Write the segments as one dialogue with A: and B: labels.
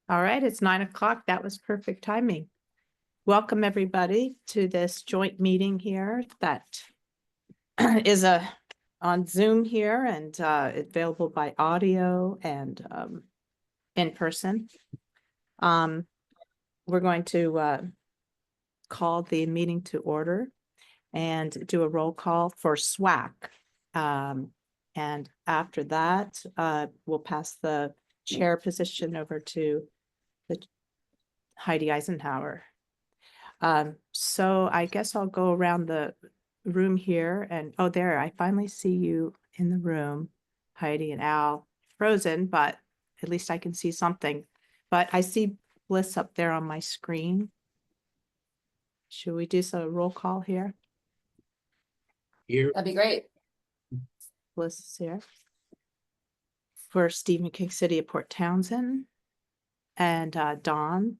A: All right, it's 9 o'clock. That was perfect timing. Welcome everybody to this joint meeting here that is on Zoom here and available by audio and in person. We're going to call the meeting to order and do a roll call for SWAC. And after that, we'll pass the chair position over to Heidi Eisenhower. So I guess I'll go around the room here and, oh, there, I finally see you in the room, Heidi and Al. Frozen, but at least I can see something. But I see Bliss up there on my screen. Should we do some roll call here?
B: Here.
C: That'd be great.
A: Bliss is here. For Stephen King City of Port Townsend. And Dawn.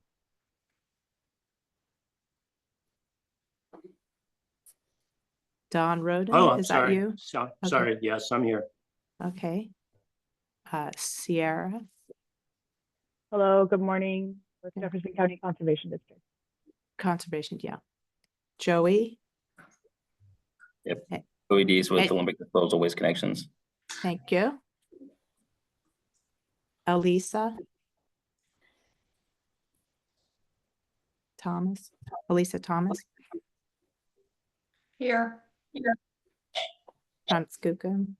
A: Don Roden,
B: Oh, I'm
A: is
B: sorry.
A: that you?
B: Sorry. Yes, I'm here.
A: Okay. Sierra.
D: Hello, good morning. With Jefferson County Conservation District.
A: Conservation, yeah. Joey.
E: Yep.
A: Hey.
E: OEDs with
A: Hey.
E: Olympic Disposal Waste Connections.
A: Thank you. Elisa. Thomas. Elisa Thomas.
C: Here.
A: From Skookum.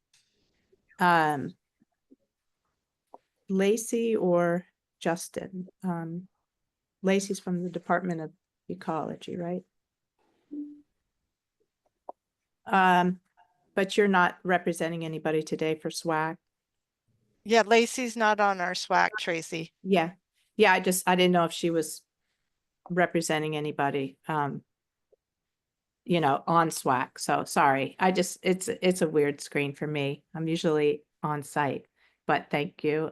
A: Lacey or Justin. Lacey's from the Department of Ecology, right? But you're not representing anybody today for SWAC.
F: Yeah, Lacey's not on our SWAC, Tracy.
A: Yeah. Yeah, I didn't know if she was representing anybody, you know, on SWAC. So sorry. It's a weird screen for me. I'm usually on site, but thank you.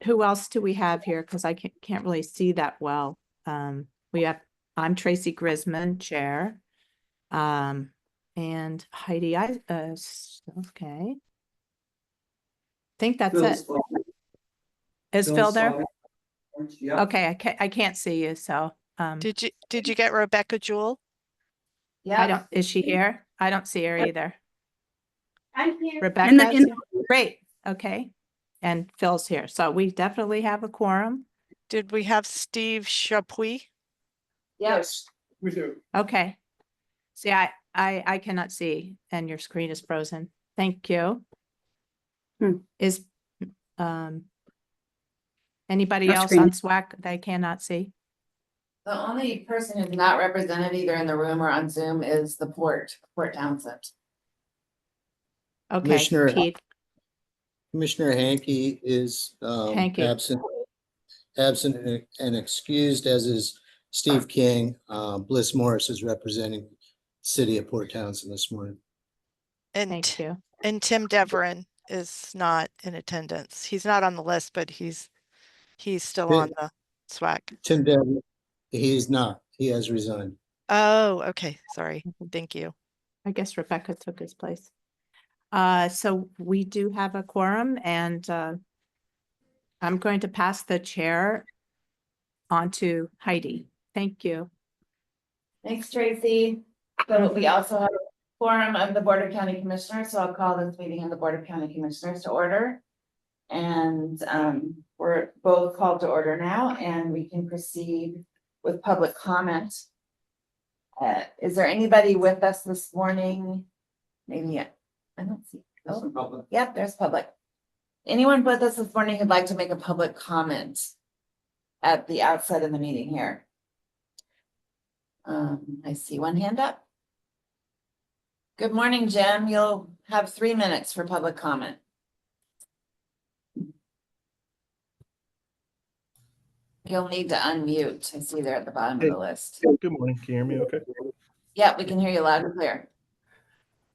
A: Who else do we have here? Because I can't really see that well. I'm Tracy Grisman, chair. And Heidi, okay. Think that's it. Is Phil there?
G: Yeah.
A: Okay, I can't see you, so
F: Did you get Rebecca Jewell?
C: Yeah.
A: is she here? I don't see her either.
G: I'm here.
A: Rebecca, great, okay. And Phil's here, so we definitely have a quorum.
F: Did we have Steve Chapuis?
C: Yes.
G: We do.
A: Okay. See, I cannot see, and your screen is frozen. Thank you. Is anybody else on SWAC that I cannot see?
C: The only person who's not represented either in the room or on Zoom is the Port Townsend.
A: Okay, Keith.
H: Commissioner Hankey is
A: Hankey.
H: absent and excused, as is Steve King. Bliss Morris is representing City of Port Townsend this morning.
A: Thank you.
F: And Tim Deverin is not in attendance. He's not on the list, but he's still on the SWAC.
H: Tim Devlin, he's not. He has resigned.
F: Oh, okay. Sorry. Thank you.
A: I guess Rebecca took his place. So we do have a quorum, and I'm going to pass the chair on to Heidi. Thank you.
C: Thanks, Tracy. So we also have a quorum of the Board of County Commissioners, so I'll call this meeting of the Board of County Commissioners to order. And we're both called to order now, and we can proceed with public comment. Is there anybody with us this morning? Maybe I don't see. Oh, yep, there's public. Anyone with us this morning who'd like to make a public comment at the outset of the meeting here? I see one hand up. Good morning, Jim. You'll have 3 minutes for public comment. You'll need to unmute. I see there at the bottom of the list.
I: Good morning. Can you hear me okay?
C: Yeah, we can hear you loud and clear.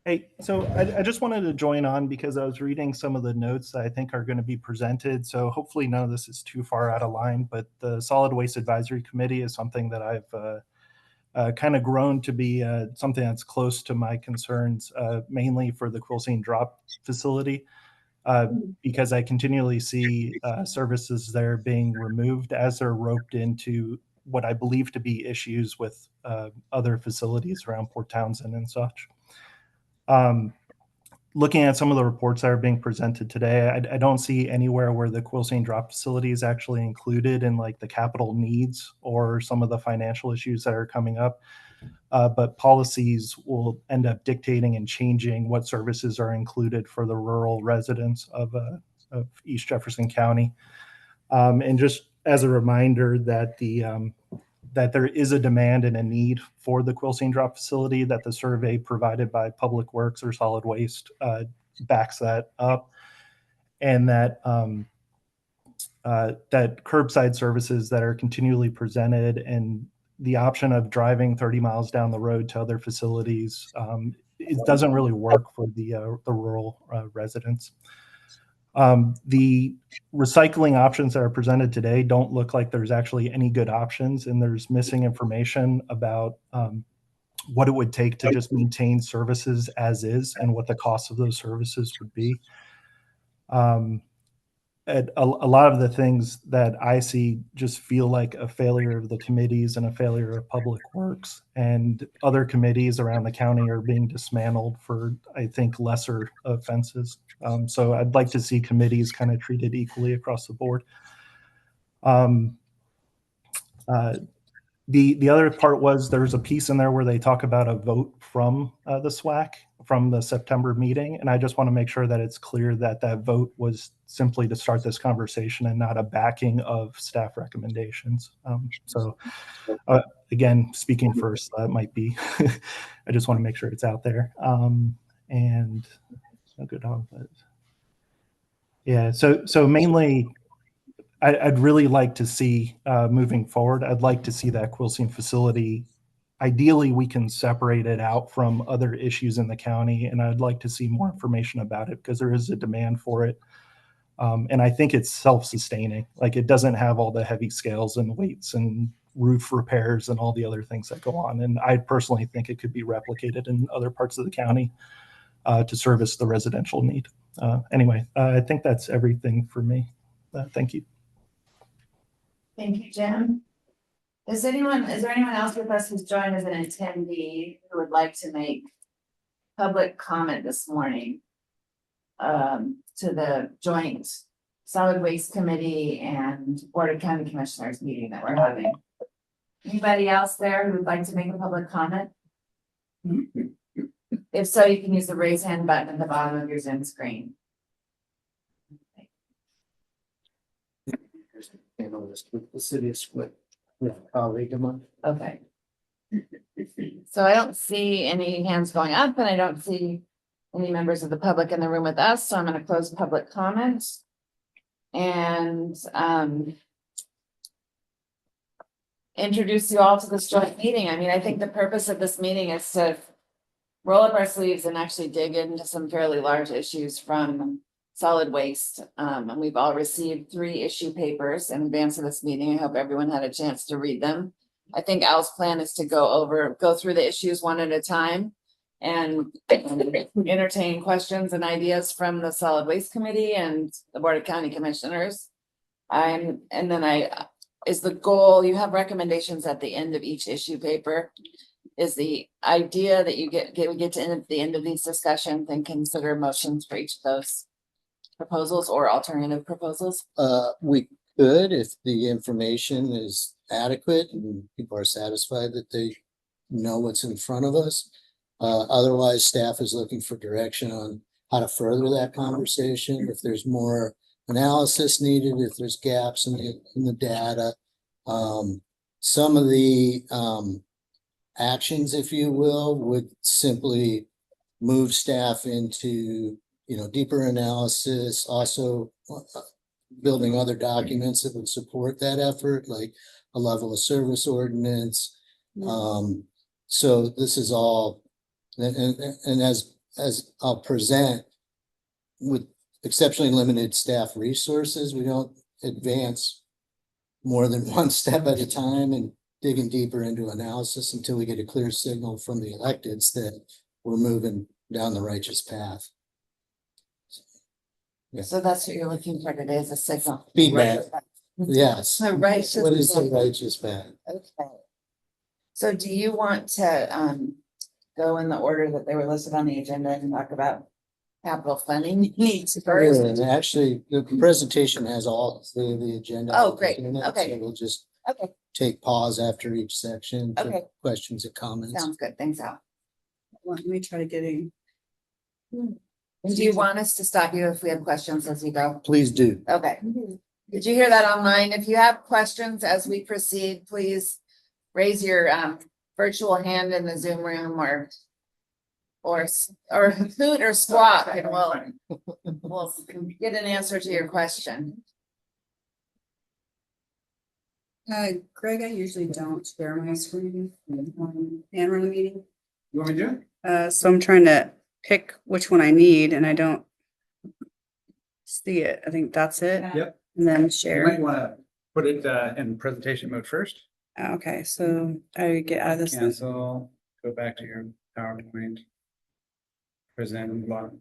I: Hey, so I just wanted to join on because I was reading some of the notes that I think are going to be presented. So hopefully none of this is too far out of line, but the Solid Waste Advisory Committee is something that I've kind of grown to be something that's close to my concerns, mainly for the Quilcene drop facility. because I continually see services there being removed as they're roped into what I believe to be issues with other facilities around Port Townsend and such. Looking at some of the reports that are being presented today, I don't see anywhere where the Quilcene drop facility is actually included in like the capital needs or some of the financial issues that are coming up. But policies will end up dictating and changing what services are included for the rural residents of East Jefferson County. And just as a reminder that that there is a demand and a need for the Quilcene drop facility, that the survey provided by Public Works or Solid Waste backs that up, and that that curbside services that are continually presented and the option of driving 30 miles down the road to other facilities, it doesn't really work for the rural residents. The recycling options that are presented today don't look like there's actually any good options, and there's missing information about what it would take to just maintain services as is and what the cost of those services would be. A lot of the things that I see just feel like a failure of the committees and a failure of Public Works, and other committees around the county are being dismantled for, I think, lesser offenses. So I'd like to see committees kind of treated equally across the board. The other part was there's a piece in there where they talk about a vote from the SWAC from the September meeting. And I just want to make sure that it's clear that that vote was simply to start this conversation and not a backing of staff recommendations. Again, speaking first, that might be, I just want to make sure it's out there. And a good on that. Yeah, so mainly, I'd really like to see moving forward, I'd like to see that Quilcene facility. Ideally, we can separate it out from other issues in the county, and I'd like to see more information about it because there is a demand for it. And I think it's self-sustaining. Like, it doesn't have all the heavy scales and weights and roof repairs and all the other things that go on. And I personally think it could be replicated in other parts of the county to service the residential need. Anyway, I think that's everything for me. Thank you.
C: Thank you, Jim. Is there anyone else with us who's joined as an attendee who would like to make public comment this morning to the joint Solid Waste Committee and Board of County Commissioners meeting that we're having? Anybody else there who would like to make a public comment? If so, you can use the raise hand button at the bottom of your Zoom screen.
H: The city is split with a colleague of mine.
C: Okay. So I don't see any hands going up, and I don't see any members of the public in the room with us, so I'm going to close public comments. And introduce you all to this joint meeting. I mean, I think the purpose of this meeting is to roll up our sleeves and actually dig into some fairly large issues from solid waste. And we've all received 3 issue papers in advance of this meeting. I hope everyone had a chance to read them. I think Al's plan is to go through the issues one at a time and entertain questions and ideas from the Solid Waste Committee and the Board of County Commissioners. Is the goal, you have recommendations at the end of each issue paper. Is the idea that we get to the end of these discussions and consider motions for each of those proposals or alternative proposals?
H: We could, if the information is adequate and people are satisfied that they know what's in front of us. Otherwise, staff is looking for direction on how to further that conversation. If there's more analysis needed, if there's gaps in the data, some of the actions, if you will, would simply move staff into deeper analysis, also building other documents that would support that effort, like a level of service ordinance. So this is all, and as I'll present, with exceptionally limited staff resources, we don't advance more than one step at a time and digging deeper into analysis until we get a clear signal from the electeds that we're moving down the righteous path.
C: So that's what you're looking for today is a signal.
H: Feedback. Yes.
C: A righteous
H: What is the
C: man.
H: righteous man?
C: Okay. So do you want to go in the order that they were listed on the agenda and talk about capital funding needs first?
H: And actually, the presentation has all the agenda.
C: Oh, great.
H: in it,
C: Okay.
H: So we'll just
C: Okay,
H: take pause after each section for
C: Okay.
H: questions and comments.
C: sounds good. Thanks, Al.
G: Let me try to get in.
C: Do you want us to stop you if we have questions as we go?
H: Please do.
C: Okay. Did you hear that online? If you have questions as we proceed, please raise your virtual hand in the Zoom room or hoot or squawk and we'll get an answer to your question.
G: Greg, I usually don't share my screen and run the meeting.
B: You want me to do it?
G: So I'm trying to pick which one I need and I don't see it. I think that's it.
B: Yep.
G: And then
J: You might
G: share.
J: want to put it in presentation mode first.
G: Okay, so I get out of this.
J: Cancel, go back to your PowerPoint. Present bottom.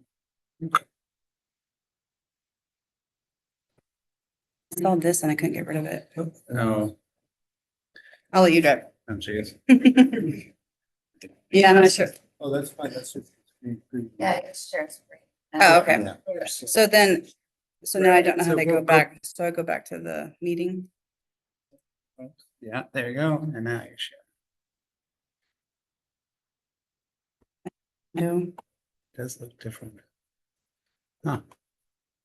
G: Saw this and I couldn't get rid of it.
J: No,
G: I'll let you drive.
J: I'm serious.
G: Yeah, I'm not sure.
H: Oh, that's fine. That's just.
C: Yeah, it's sure.
G: Oh, okay.
H: Yeah.
G: So then, so now I don't know how
J: So
G: to
J: go-
G: go back. So I go back to the meeting.
J: Yeah, there you go. And now you share.
G: No.
J: It does look different. Huh.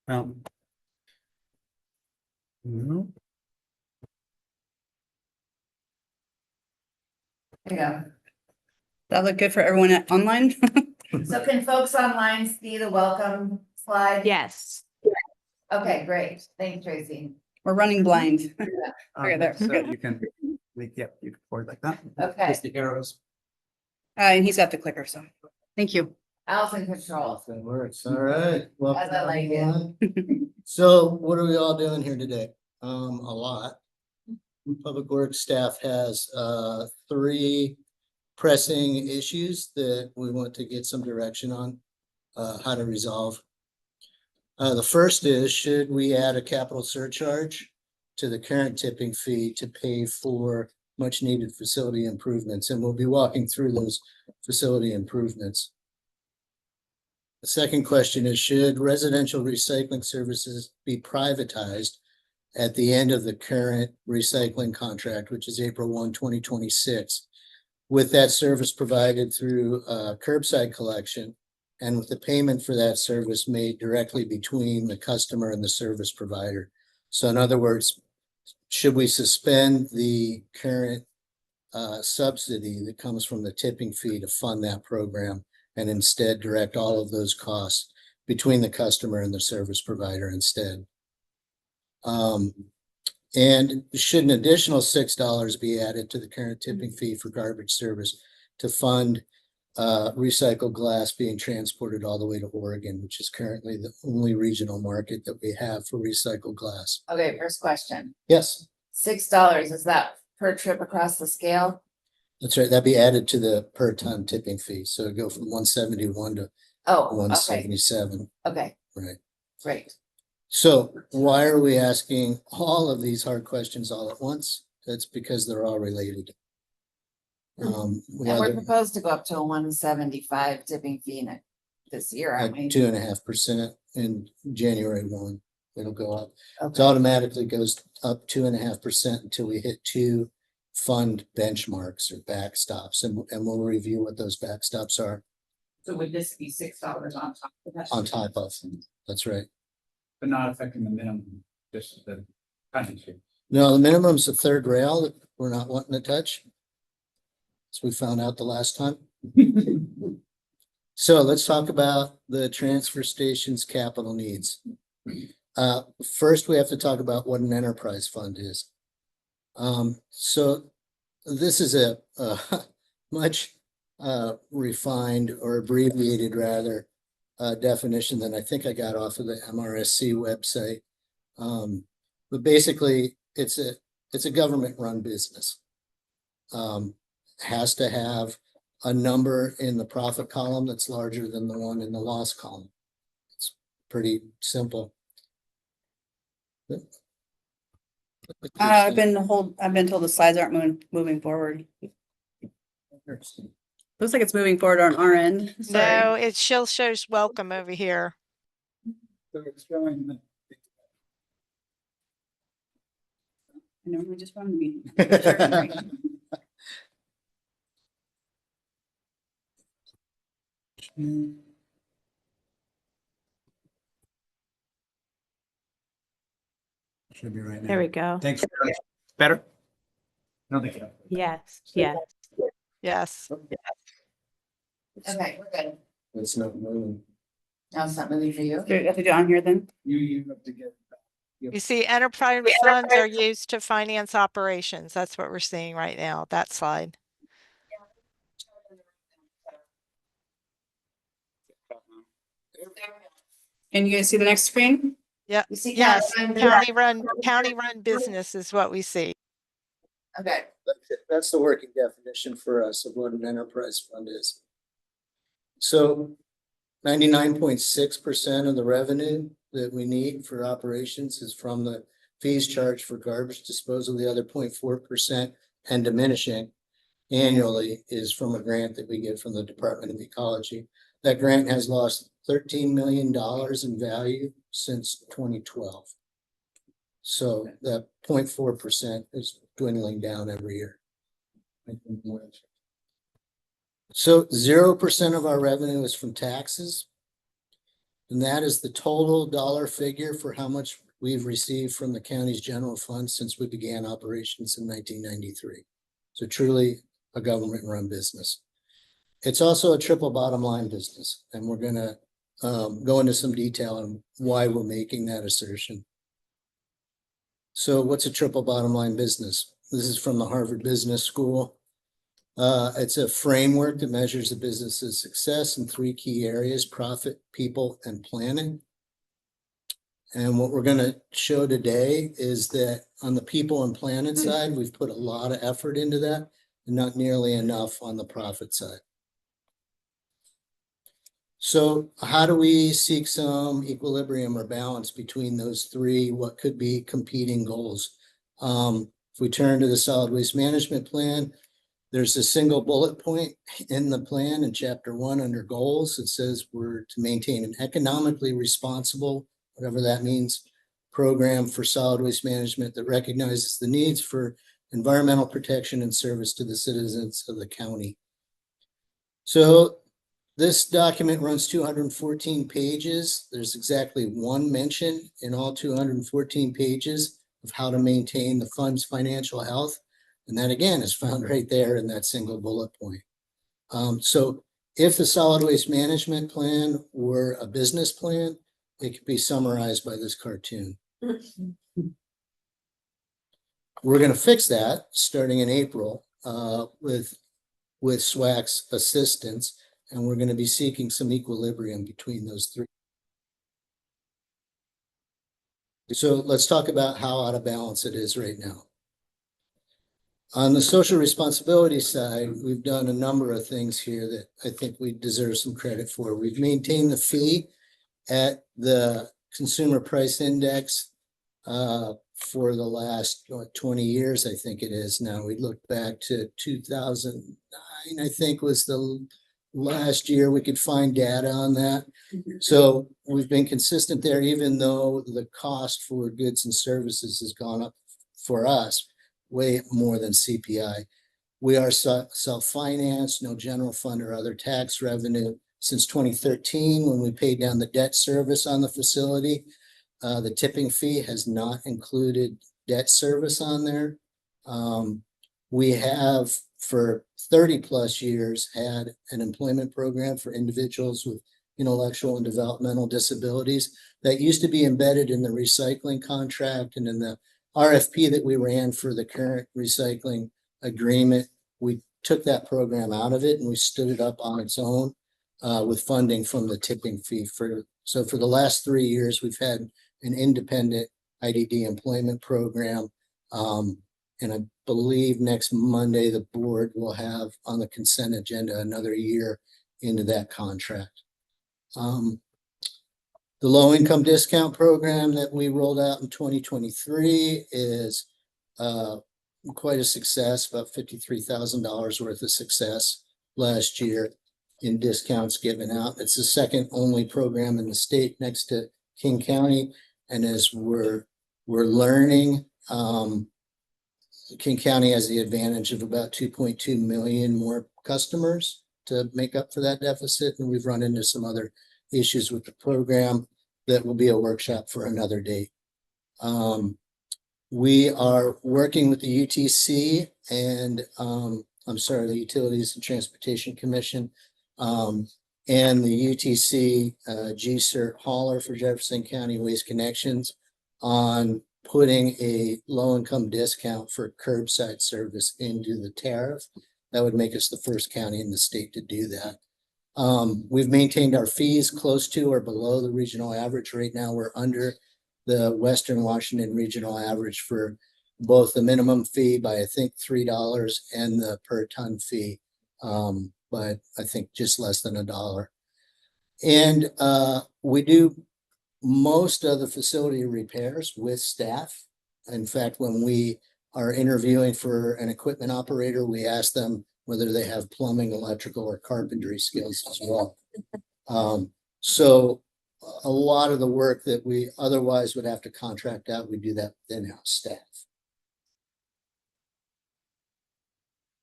J: Well. No,
C: Yeah.
G: That look good for everyone online?
C: So can folks online see the welcome slide?
A: Yes.
C: Okay, great. Thank you, Tracy.
G: We're running blind. Okay, there,
J: so
G: good.
J: you can, yep, you can forward like that.
C: Okay,
B: Just the arrows.
G: And he's got the clicker, so, thank you.
C: Al's in control.
H: That works. All right. Well,
C: As I like it.
H: so what are we all doing here today? A lot. Public Works staff has three pressing issues that we want to get some direction on how to resolve. The first is, should we add a capital surcharge to the current tipping fee to pay for much needed facility improvements? And we'll be walking through those facility improvements. The second question is, should residential recycling services be privatized at the end of the current recycling contract, which is April 1, 2026, with that service provided through curbside collection and with the payment for that service made directly between the customer and the service provider? So in other words, should we suspend the current subsidy that comes from the tipping fee to fund that program and instead direct all of those costs between the customer and the service provider instead? And should an additional $6 be added to the current tipping fee for garbage service to fund recycled glass being transported all the way to Oregon, which is currently the only regional market that we have for recycled glass?
C: Okay, first question.
H: Yes,
C: $6, is that per trip across the scale?
H: that's right. That'd be added to the per ton tipping fee. So it'd go from 171 to
C: Oh, okay,
H: 177.
C: okay,
H: Right.
C: great.
H: So why are we asking all of these hard questions all at once? That's because they're all related. We
C: And we're
H: have
C: proposed to go up to a 175 tipping fee this year, aren't we?
H: 2.5% in January 1. It'll go up. It
C: Okay,
H: automatically goes up 2.5% until we hit two fund benchmarks or backstops, and we'll review what those backstops are
G: So would this be $6 on top of that?
H: on top of. That's right.
J: but not affecting the minimum, just the penalty.
H: No, the minimum's the third rail that we're not wanting to touch. As we found out the last time. So let's talk about the transfer station's capital needs. First, we have to talk about what an enterprise fund is. So this is a much refined or abbreviated rather definition than I think I got off of the MRSC website. But basically, it's a government-run business. Has to have a number in the profit column that's larger than the one in the loss column. It's pretty simple.
G: I've been told the slides aren't moving forward. Looks like it's moving forward on our end. Sorry.
F: No, it still shows welcome over here.
G: I normally just run the meeting.
J: Should be right now.
A: There we go.
J: Thanks. Better? No, thank you.
A: Yes, yes.
F: Yes.
C: Okay, we're good.
H: It's not moving.
C: Now it's not moving for you.
G: Do we have to do it on here then?
J: You have to get.
F: You see, enterprise funds are used to finance operations. That's what we're seeing right now, that slide.
G: Can you guys see the next screen?
F: Yeah,
C: You see
F: yes,
C: county-run
F: county run business is what we see.
C: Okay,
H: That's the working definition for us of what an enterprise fund is. So 99.6% of the revenue that we need for operations is from the fees charged for garbage disposal. The other 0.4% and diminishing annually is from a grant that we get from the Department of Ecology. That grant has lost $13 million in value since 2012. So that 0.4% is dwindling down every year. So 0% of our revenue is from taxes. And that is the total dollar figure for how much we've received from the county's general fund since we began operations in 1993. So truly a government-run business. It's also a triple bottom line business, and we're gonna go into some detail on why we're making that assertion. So what's a triple bottom line business? This is from the Harvard Business School. It's a framework that measures the business's success in 3 key areas: profit, people, and planning. And what we're going to show today is that on the people and planning side, we've put a lot of effort into that and not nearly enough on the profit side. So how do we seek some equilibrium or balance between those 3, what could be competing goals? If we turn to the solid waste management plan, there's a single bullet point in the plan in chapter 1 under goals. It says we're to maintain an economically responsible, whatever that means, program for solid waste management that recognizes the needs for environmental protection and service to the citizens of the county. So this document runs 214 pages. There's exactly 1 mention in all 214 pages of how to maintain the fund's financial health. And that again is found right there in that single bullet point. So if the solid waste management plan were a business plan, it could be summarized by this cartoon. We're going to fix that starting in April with SWAC's assistance, and we're going to be seeking some equilibrium between those 3. So let's talk about how out of balance it is right now. On the social responsibility side, we've done a number of things here that I think we deserve some credit for. We've maintained the fee at the consumer price index for the last 20 years, I think it is now. We look back to 2009, I think was the last year we could find data on that. So we've been consistent there, even though the cost for goods and services has gone up for us way more than CPI. We are self-financed, no general fund or other tax revenue. Since 2013, when we paid down the debt service on the facility, the tipping fee has not included debt service on there. We have for 30 plus years had an employment program for individuals with intellectual and developmental disabilities that used to be embedded in the recycling contract and in the RFP that we ran for the current recycling agreement. We took that program out of it and we stood it up on its own with funding from the tipping fee. So for the last 3 years, we've had an independent IDD employment program. And I believe next Monday, the board will have on the consent agenda another year into that contract. The low income discount program that we rolled out in 2023 is quite a success, about $53,000 worth of success last year in discounts given out. It's the second only program in the state next to King County. And as we're learning, King County has the advantage of about 2.2 million more customers to make up for that deficit. And we've run into some other issues with the program that will be a workshop for another date. We are working with the UTC and the Utilities and Transportation Commission and the UTC GCERT hauler for Jefferson County Waste Connections on putting a low-income discount for curbside service into the tariff. That would make us the first county in the state to do that. We've maintained our fees close to or below the regional average. Right now, we're under the Western Washington regional average for both the minimum fee by, I think, $3 and the per ton fee, but I think just less than $1. And we do most of the facility repairs with staff. In fact, when we are interviewing for an equipment operator, we ask them whether they have plumbing, electrical, or carpentry skills as well. So a lot of the work that we otherwise would have to contract out, we do that with in-house staff.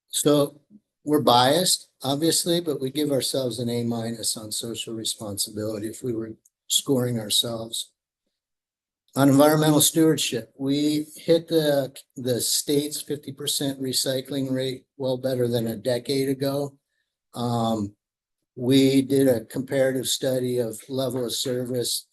H: So we're biased, obviously, but we give ourselves an A- on social responsibility if we were scoring ourselves. On environmental stewardship, we hit the state's 50% recycling rate well better than a decade ago. We did a comparative study of level of service,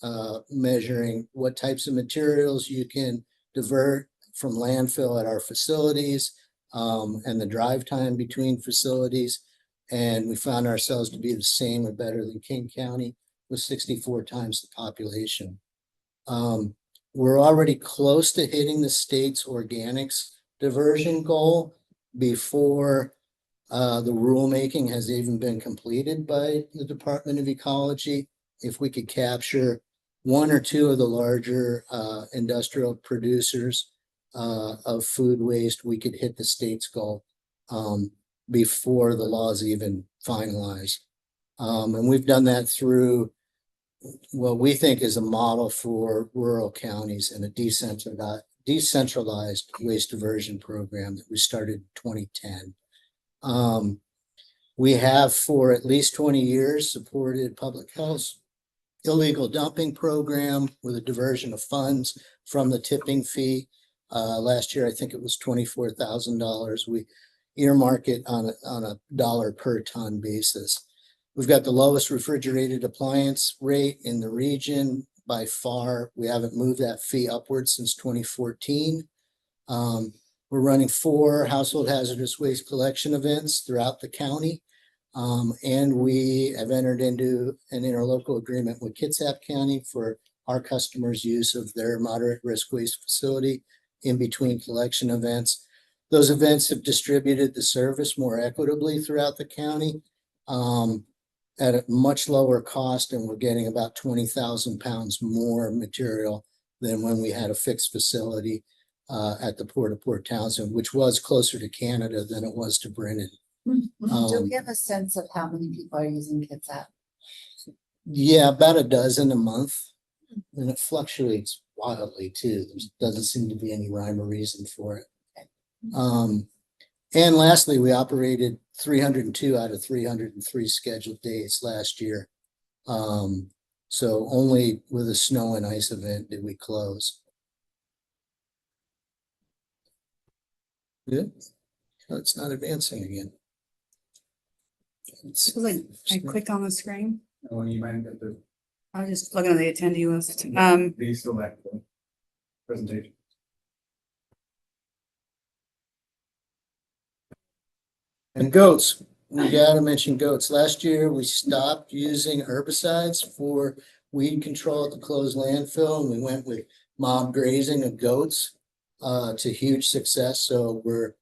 H: measuring what types of materials you can divert from landfill at our facilities, and the drive time between facilities. And we found ourselves to be the same or better than King County with 64 times the population. We're already close to hitting the state's organics diversion goal before the rulemaking has even been completed by the Department of Ecology. If we could capture one or two of the larger industrial producers of food waste, we could hit the state's goal before the laws even finalized. And we've done that through what we think is a model for rural counties and a decentralized waste diversion program that we started in 2010. We have for at least 20 years supported public health illegal dumping program with a diversion of funds from the tipping fee. Last year, I think it was $24,000. We earmark it on a dollar per ton basis. We've got the lowest refrigerated appliance rate in the region by far. We haven't moved that fee upwards since 2014. We're running 4 household hazardous waste collection events throughout the county. And we have entered into an interlocal agreement with Kitsap County for our customers' use of their moderate risk waste facility in between collection events. Those events have distributed the service more equitably throughout the county at a much lower cost, and we're getting about 20,000 pounds more material than when we had a fixed facility at the Port of Port Townsend, which was closer to Canada than it was to Brennan.
C: Do we have a sense of how many people are using Kitsap?
H: Yeah, about a dozen a month, and it fluctuates wildly too. There doesn't seem to be any rhyme or reason for it. And lastly, we operated 302 out of 303 scheduled days last year. So only with a snow and ice event did we close. Yeah, it's not advancing again.
G: It was like I clicked on the screen.
J: Oh, you might get the,
G: I was just looking at the attendee list.
J: please select the presentation.
H: And goats, we gotta mention goats. Last year, we stopped using herbicides for weed control at the closed landfill, and we went with mob grazing of goats to huge success. So we're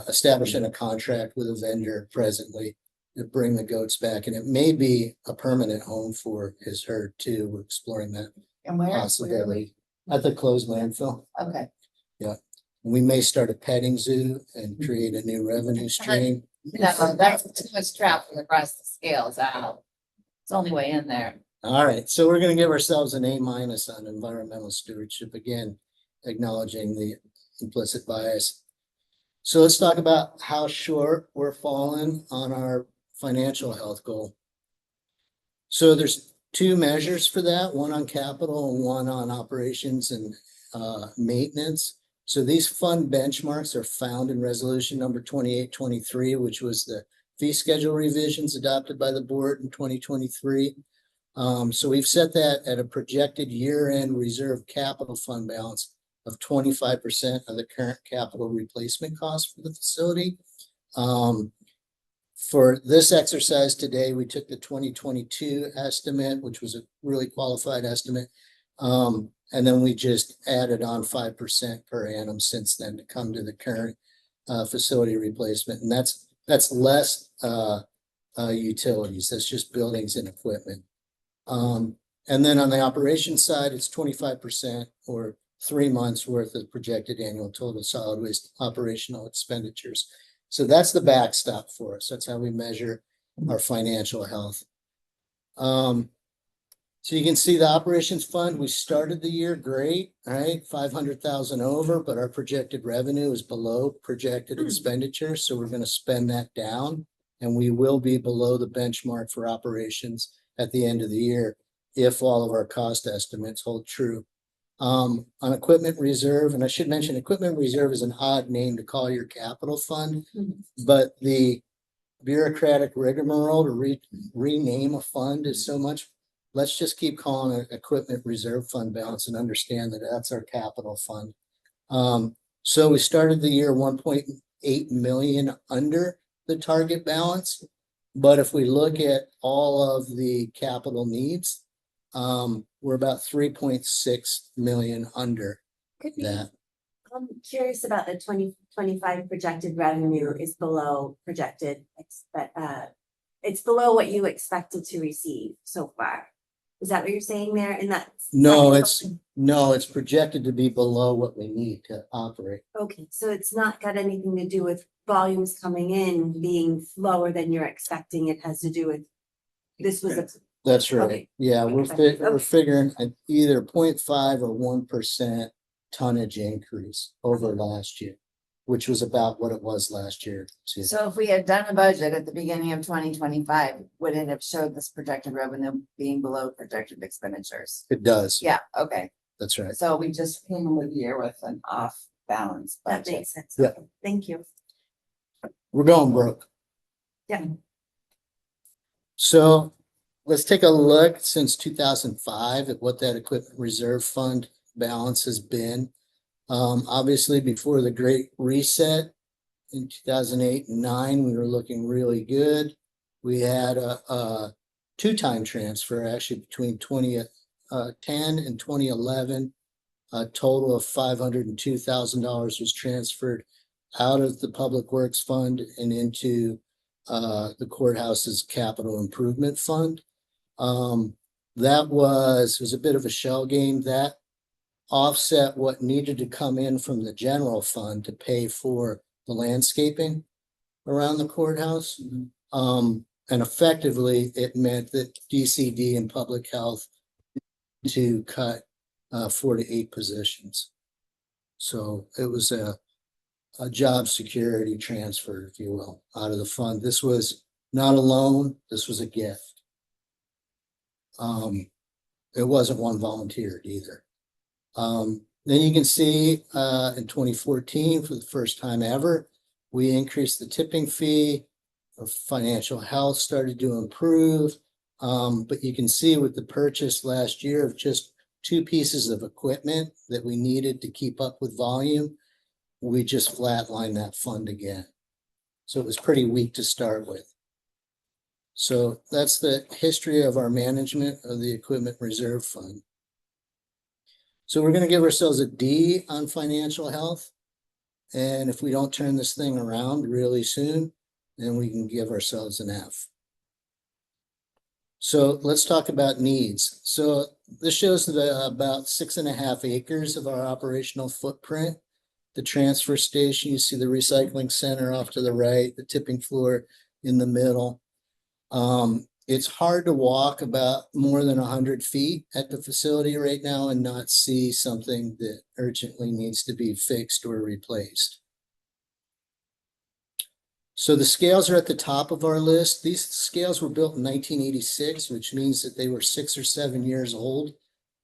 H: establishing a contract with a vendor presently bring the goats back, and it may be a permanent home for his herd too. We're exploring that
C: And where?
H: possibility at the closed landfill.
C: Okay.
H: We may start a petting zoo and create a new revenue stream.
C: No, that's too much travel across the scales out. It's the only way in there.
H: All right, so we're gonna give ourselves an A- on environmental stewardship, again, acknowledging the implicit bias. So let's talk about how short we're falling on our financial health goal. So there's two measures for that, one on capital and one on operations and maintenance. So these fund benchmarks are found in resolution number 2823, which was the fee schedule revisions adopted by the board in 2023. So we've set that at a projected year-end reserve capital fund balance of 25% of the current capital replacement cost for the facility. For this exercise today, we took the 2022 estimate, which was a really qualified estimate. And then we just added on 5% per annum since then to come to the current facility replacement. And that's less utilities. That's just buildings and equipment. And then on the operations side, it's 25% or 3 months worth of projected annual total solid waste operational expenditures. So that's the backstop for us. That's how we measure our financial health. So you can see the operations fund, we started the year great, right? 500,000 over, but our projected revenue is below projected expenditure. So we're going to spend that down, and we will be below the benchmark for operations at the end of the year if all of our cost estimates hold true. On equipment reserve, and I should mention equipment reserve is an odd name to call your capital fund, but the bureaucratic rigmarole to rename a fund is so much. Let's just keep calling it equipment reserve fund balance and understand that that's our capital fund. So we started the year 1.8 million under the target balance. But if we look at all of the capital needs, we're about 3.6 million under that.
K: I'm curious about the 2025 projected revenue is below projected, it's below what you expected to receive so far. Is that what you're saying there? And that's
H: No, it's projected to be below what we need to operate.
K: okay. So it's not got anything to do with volumes coming in being lower than you're expecting. It has to do with this was a
H: That's right.
K: Okay.
H: Yeah, we're
K: Okay.
H: figuring an either 0.5 or 1% tonnage increase over last year, which was about what it was last year too.
C: So if we had done a budget at the beginning of 2025, would it have showed this projected revenue being below projected expenditures?
H: It does.
C: Yeah, okay.
H: That's right.
C: So we just came into the year with an off balance
K: that
C: budget.
K: makes sense.
H: Yeah.
K: Okay, thank you.
H: We're going broke.
K: Yeah.
H: So let's take a look since 2005 at what that equipment reserve fund balance has been. Obviously, before the Great Reset in 2008 and 9, we were looking really good. We had a two-time transfer actually between 2010 and 2011. A total of $502,000 was transferred out of the Public Works Fund and into the courthouse's capital improvement fund. That was a bit of a shell game. That offset what needed to come in from the general fund to pay for the landscaping around the courthouse. And effectively, it meant that DCD and public health to cut 4 to 8 positions. So it was a job security transfer, if you will, out of the fund. This was not a loan, this was a gift. It wasn't one volunteered either. Then you can see in 2014, for the first time ever, we increased the tipping fee. Our financial health started to improve. But you can see with the purchase last year of just 2 pieces of equipment that we needed to keep up with volume, we just flatlined that fund again. So it was pretty weak to start with. So that's the history of our management of the equipment reserve fund. So we're going to give ourselves a D on financial health. And if we don't turn this thing around really soon, and we can give ourselves an F. So let's talk about needs. So this shows the about 6.5 acres of our operational footprint. The transfer station, you see the recycling center off to the right, the tipping floor in the middle. It's hard to walk about more than 100 feet at the facility right now and not see something that urgently needs to be fixed or replaced. So the scales are at the top of our list. These scales were built in 1986, which means that they were 6 or 7 years old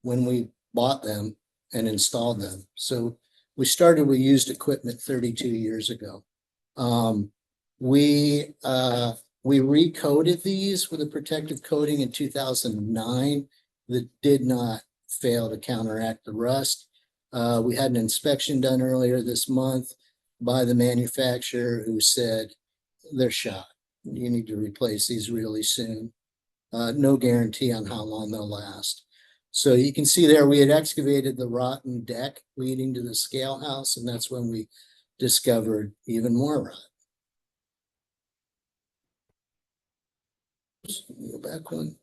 H: when we bought them and installed them. So we started with used equipment 32 years ago. We recoated these with a protective coating in 2009 that did not fail to counteract the rust. We had an inspection done earlier this month by the manufacturer who said they're shot. You need to replace these really soon. No guarantee on how long they'll last. So you can see there we had excavated the rotten deck leading to the scale house, and that's when we discovered even more rot. Go back one.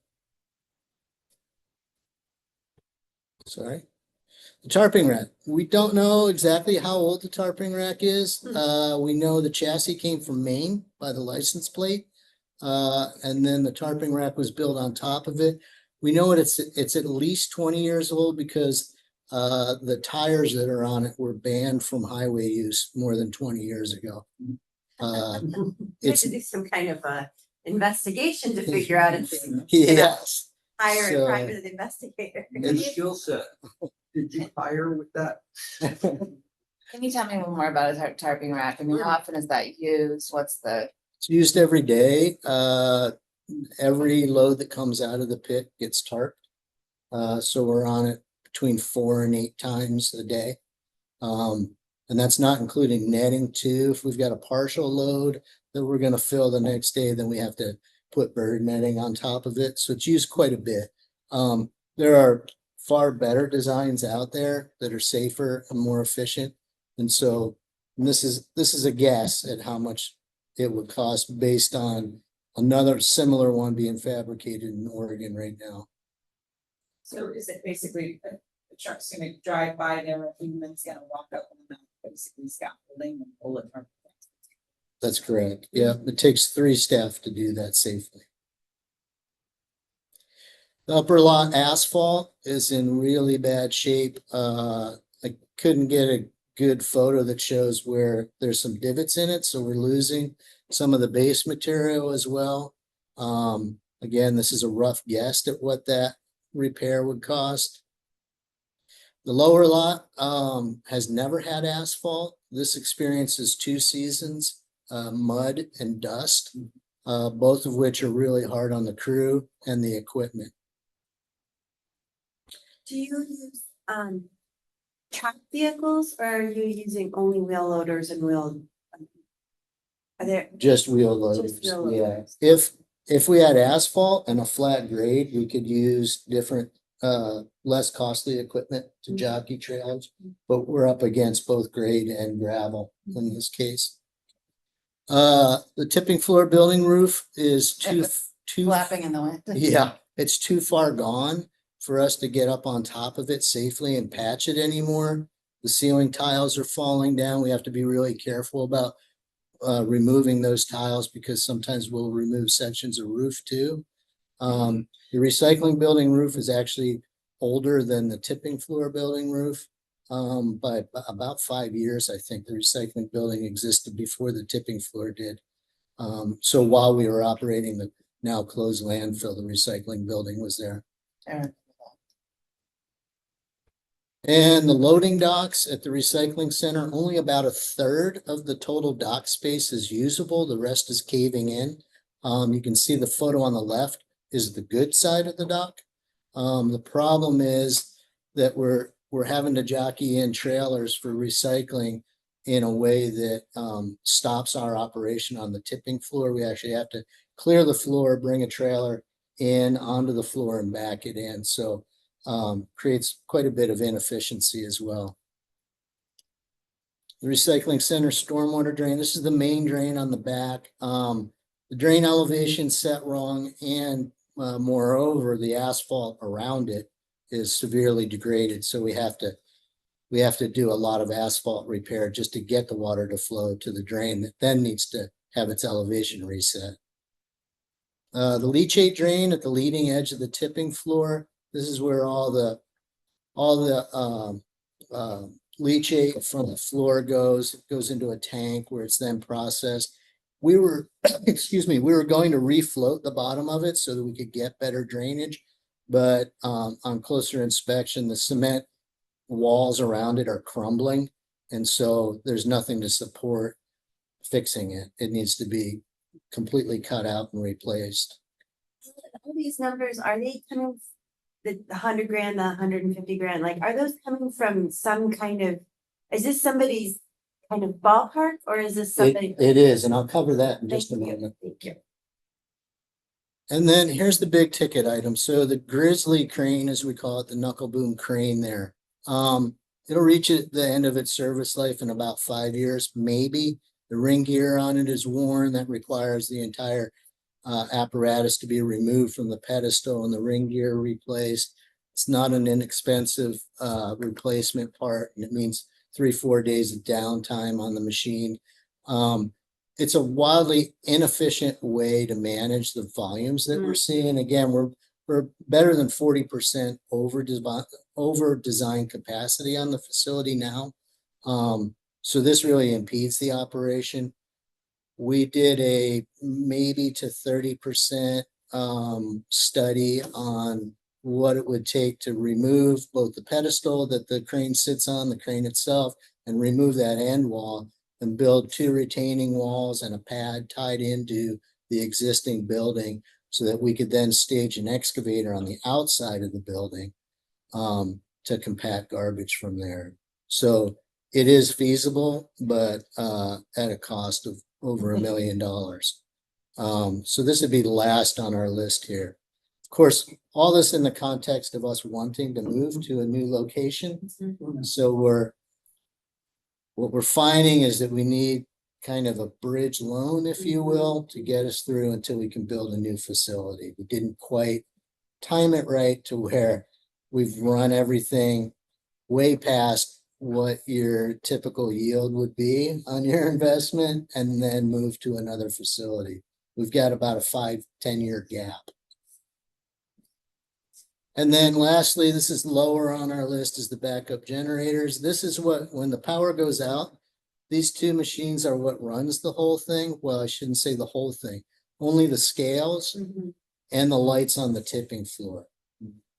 H: Sorry. The tarping rack. We don't know exactly how old the tarping rack is. We know the chassis came from Maine by the license plate. And then the tarping rack was built on top of it. We know it's at least 20 years old because the tires that are on it were banned from highway use more than 20 years ago.
K: We had
H: It's
K: to do some kind of a investigation to figure out if they
H: yes.
K: hire
H: So-
K: a private investigator.
B: Skill set. Did you hire with that?
C: Can you tell me more about a tarping rack? I mean, how often is that used? What's the,
H: It's used every day. Every load that comes out of the pit gets tarped. So we're on it between 4 and 8 times a day. And that's not including netting too. If we've got a partial load that we're gonna fill the next day, then we have to put bird netting on top of it. So it's used quite a bit. There are far better designs out there that are safer and more efficient. And so this is a guess at how much it would cost based on another similar one being fabricated in Oregon right now.
B: So is it basically the truck's gonna drive by there, a human's gonna walk up and then basically scaffolding and pull it from?
H: That's correct. Yeah, it takes 3 staff to do that safely. The upper lot asphalt is in really bad shape. I couldn't get a good photo that shows where there's some divots in it, so we're losing some of the base material as well. Again, this is a rough guess at what that repair would cost. The lower lot has never had asphalt. This experiences 2 seasons, mud and dust, both of which are really hard on the crew and the equipment.
K: Do you use truck vehicles or are you using only wheel loaders and wheel? Are there?
H: Just wheel loaders,
K: Just wheel
H: yeah.
K: loaders.
H: If we had asphalt and a flat grade, we could use different, less costly equipment to
K: Mhm.
H: jockey trailers. But we're up against both grade and gravel in this case. The tipping floor building roof is too.
C: flapping in the wind?
H: Yeah, it's too far gone for us to get up on top of it safely and patch it anymore. The ceiling tiles are falling down. We have to be really careful about removing those tiles because sometimes we'll remove sections of roof too. The recycling building roof is actually older than the tipping floor building roof by about 5 years. I think the recycling building existed before the tipping floor did. So while we were operating the now closed landfill, the recycling building was there. And the loading docks at the recycling center, only about 1/3 of the total dock space is usable. The rest is caving in. You can see the photo on the left is the good side of the dock. The problem is that we're having to jockey in trailers for recycling in a way that stops our operation on the tipping floor. We actually have to clear the floor, bring a trailer in onto the floor and back it in. So creates quite a bit of inefficiency as well. The recycling center stormwater drain, this is the main drain on the back. The drain elevation set wrong, and moreover, the asphalt around it is severely degraded, so we have to do a lot of asphalt repair just to get the water to flow to the drain that then needs to have its elevation reset. The leachate drain at the leading edge of the tipping floor, this is where all the leachate from the floor goes into a tank where it's then processed. We were, excuse me, we were going to refloat the bottom of it so that we could get better drainage. But on closer inspection, the cement walls around it are crumbling. And so there's nothing to support fixing it. It needs to be completely cut out and replaced.
K: All these numbers, are they coming, the 100 grand, the 150 grand, like, are those coming from some kind of, is this somebody's kind of ballpark, or is this somebody?
H: It is, and I'll cover that in just a
K: Thank you.
H: moment.
K: Thank you.
H: And then here's the big ticket item. So the grizzly crane, as we call it, the knuckle boom crane there. It'll reach the end of its service life in about 5 years, maybe. The ring gear on it is worn. That requires the entire apparatus to be removed from the pedestal and the ring gear replaced. It's not an inexpensive replacement part, and it means 3-4 days of downtime on the machine. It's a wildly inefficient way to manage the volumes that we're seeing. Again, we're better than 40% over design capacity on the facility now. So this really impedes the operation. We did a maybe to 30% study on what it would take to remove both the pedestal that the crane sits on, the crane itself, and remove that end wall and build 2 retaining walls and a pad tied into the existing building so that we could then stage an excavator on the outside of the building to compact garbage from there. So it is feasible, but at a cost of over $1 million. So this would be the last on our list here. Of course, all this in the context of us wanting to move to a new location. So what we're finding is that we need kind of a bridge loan, if you will, to get us through until we can build a new facility. We didn't quite time it right to where we've run everything way past what your typical yield would be on your investment and then move to another facility. We've got about a 5-10 year gap. And then lastly, this is lower on our list, is the backup generators. This is what, when the power goes out, these 2 machines are what runs the whole thing. Well, I shouldn't say the whole thing, only the scales and the lights on the tipping floor.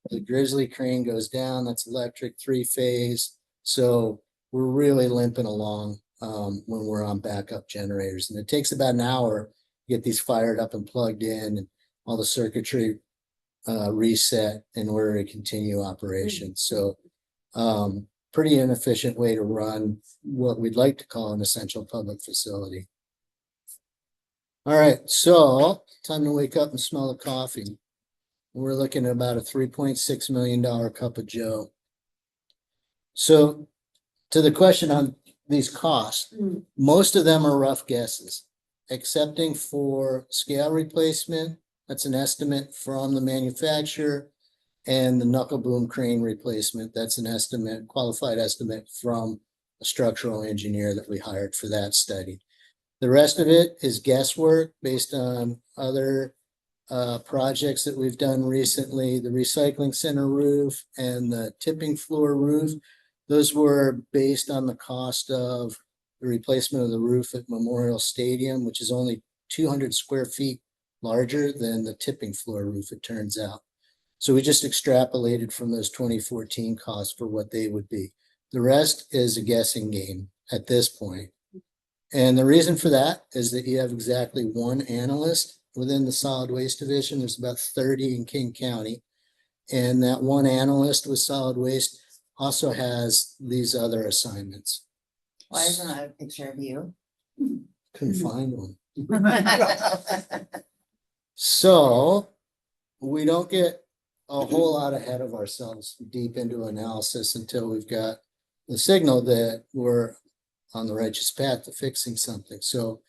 H: The grizzly crane goes down, that's electric, 3-phase. So we're really limping along when we're on backup generators. And it takes about an hour to get these fired up and plugged in and all the circuitry reset in order to continue operations. So pretty inefficient way to run what we'd like to call an essential public facility. All right, so time to wake up and smell the coffee. We're looking at about a $3.6 million cup of joe. So to the question on these costs, most of them are rough guesses, excepting for scale replacement. That's an estimate from the manufacturer, and the knuckle boom crane replacement. That's an estimate, qualified estimate from a structural engineer that we hired for that study. The rest of it is guesswork based on other projects that we've done recently. The recycling center roof and the tipping floor roof, those were based on the cost of the replacement of the roof at Memorial Stadium, which is only 200 square feet larger than the tipping floor roof, it turns out. So we just extrapolated from those 2014 costs for what they would be. The rest is a guessing game at this point. And the reason for that is that you have exactly 1 analyst within the solid waste division. There's about 30 in King County. And that 1 analyst with solid waste also has these other assignments.
C: Why isn't that a picture of you?
H: Couldn't find one. So we don't get a whole lot ahead of ourselves deep into analysis until we've got the signal that we're on the righteous path to fixing something. So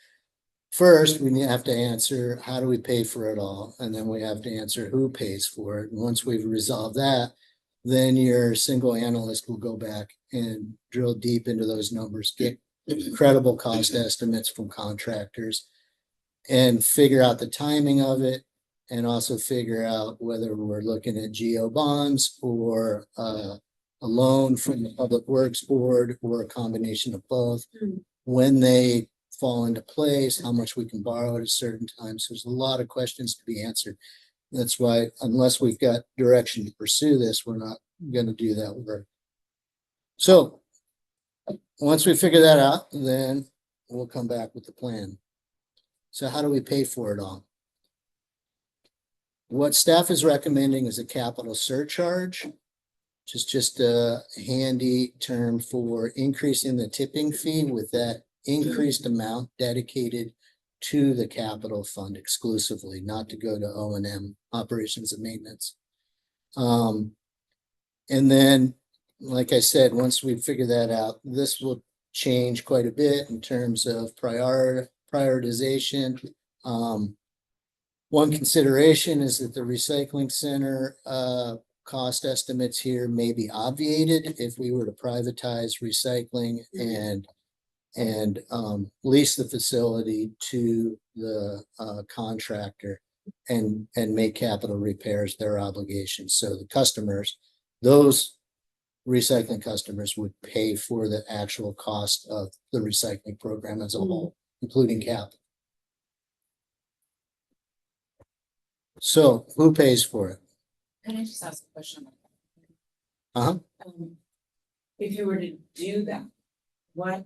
H: first, we have to answer, how do we pay for it all? And then we have to answer who pays for it. And once we've resolved that, then your single analyst will go back and drill deep into those numbers, get credible cost estimates from contractors, and figure out the timing of it, and also figure out whether we're looking at GO bonds or a loan from the Public Works Board or a combination of both. When they fall into place, how much we can borrow at a certain time. So there's a lot of questions to be answered. That's why, unless we've got direction to pursue this, we're not going to do that work. So once we figure that out, then we'll come back with the plan. So how do we pay for it all? What staff is recommending is a capital surcharge, which is just a handy term for increasing the tipping fee with that increased amount dedicated to the capital fund exclusively, not to go to O&M, operations and maintenance. And then, like I said, once we figure that out, this will change quite a bit in terms of prioritization. One consideration is that the recycling center cost estimates here may be obviated if we were to privatize recycling and lease the facility to the contractor and make capital repairs their obligation. So the customers, those recycling customers, would pay for the actual cost of the recycling program as a whole, including capital. So who pays for it?
B: Can I just ask a question about
H: Uh-huh.
B: that? If you were to do that, what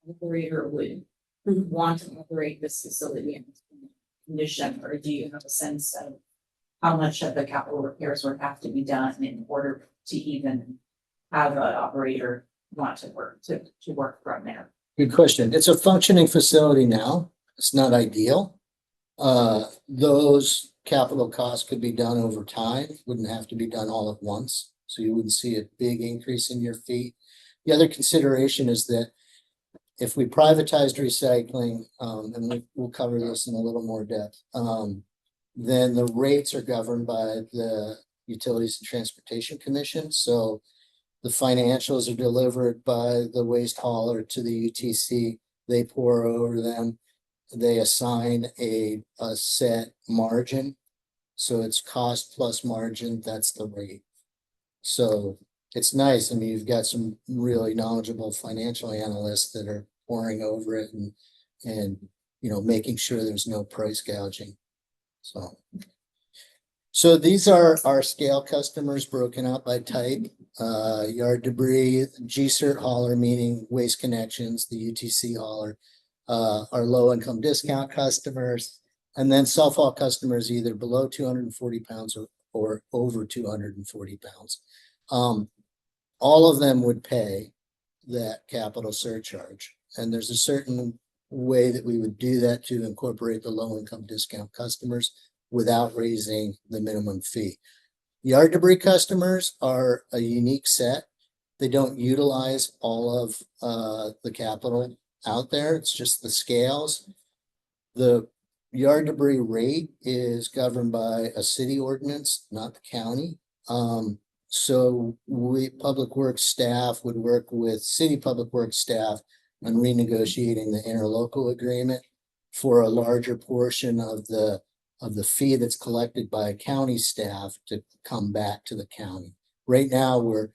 B: operator would want to operate this facility in this condition, or do you have a sense of how much of the capital repairs would have to be done in order to even have an operator want to work from there?
H: Good question. It's a functioning facility now. It's not ideal. Those capital costs could be done over time, wouldn't have to be done all at once. So you wouldn't see a big increase in your fee. The other consideration is that if we privatized recycling, and we'll cover this in a little more depth, then the rates are governed by the Utilities and Transportation Commission. So the financials are delivered by the waste hauler to the UTC. They pour over them. They assign a set margin. So it's cost plus margin. That's the rate. So it's nice. I mean, you've got some really knowledgeable financial analysts that are poring over it and making sure there's no price gouging. So these are our scale customers broken out by type. Yard debris, GCERT hauler, meaning Waste Connections, the UTC hauler, our low income discount customers, and then self-haul customers either below 240 pounds or over 240 pounds. All of them would pay that capital surcharge. And there's a certain way that we would do that to incorporate the low income discount customers without raising the minimum fee. Yard debris customers are a unique set. They don't utilize all of the capital out there. It's just the scales. The yard debris rate is governed by a city ordinance, not the county. So Public Works staff would work with city Public Works staff on renegotiating the interlocal agreement for a larger portion of the fee that's collected by county staff to come back to the county. Right now, we're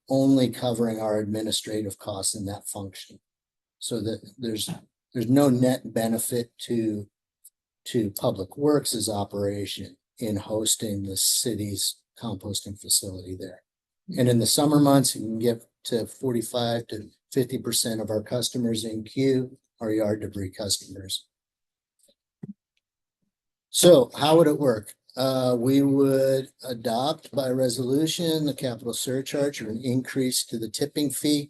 H: only covering our administrative costs in that function. So that there's no net benefit to Public Works' operation in hosting the city's composting facility there. And in the summer months, you can get to 45 to 50% of our customers in queue are yard debris customers. So how would it work? We would adopt by resolution the capital surcharge or an increase to the tipping fee.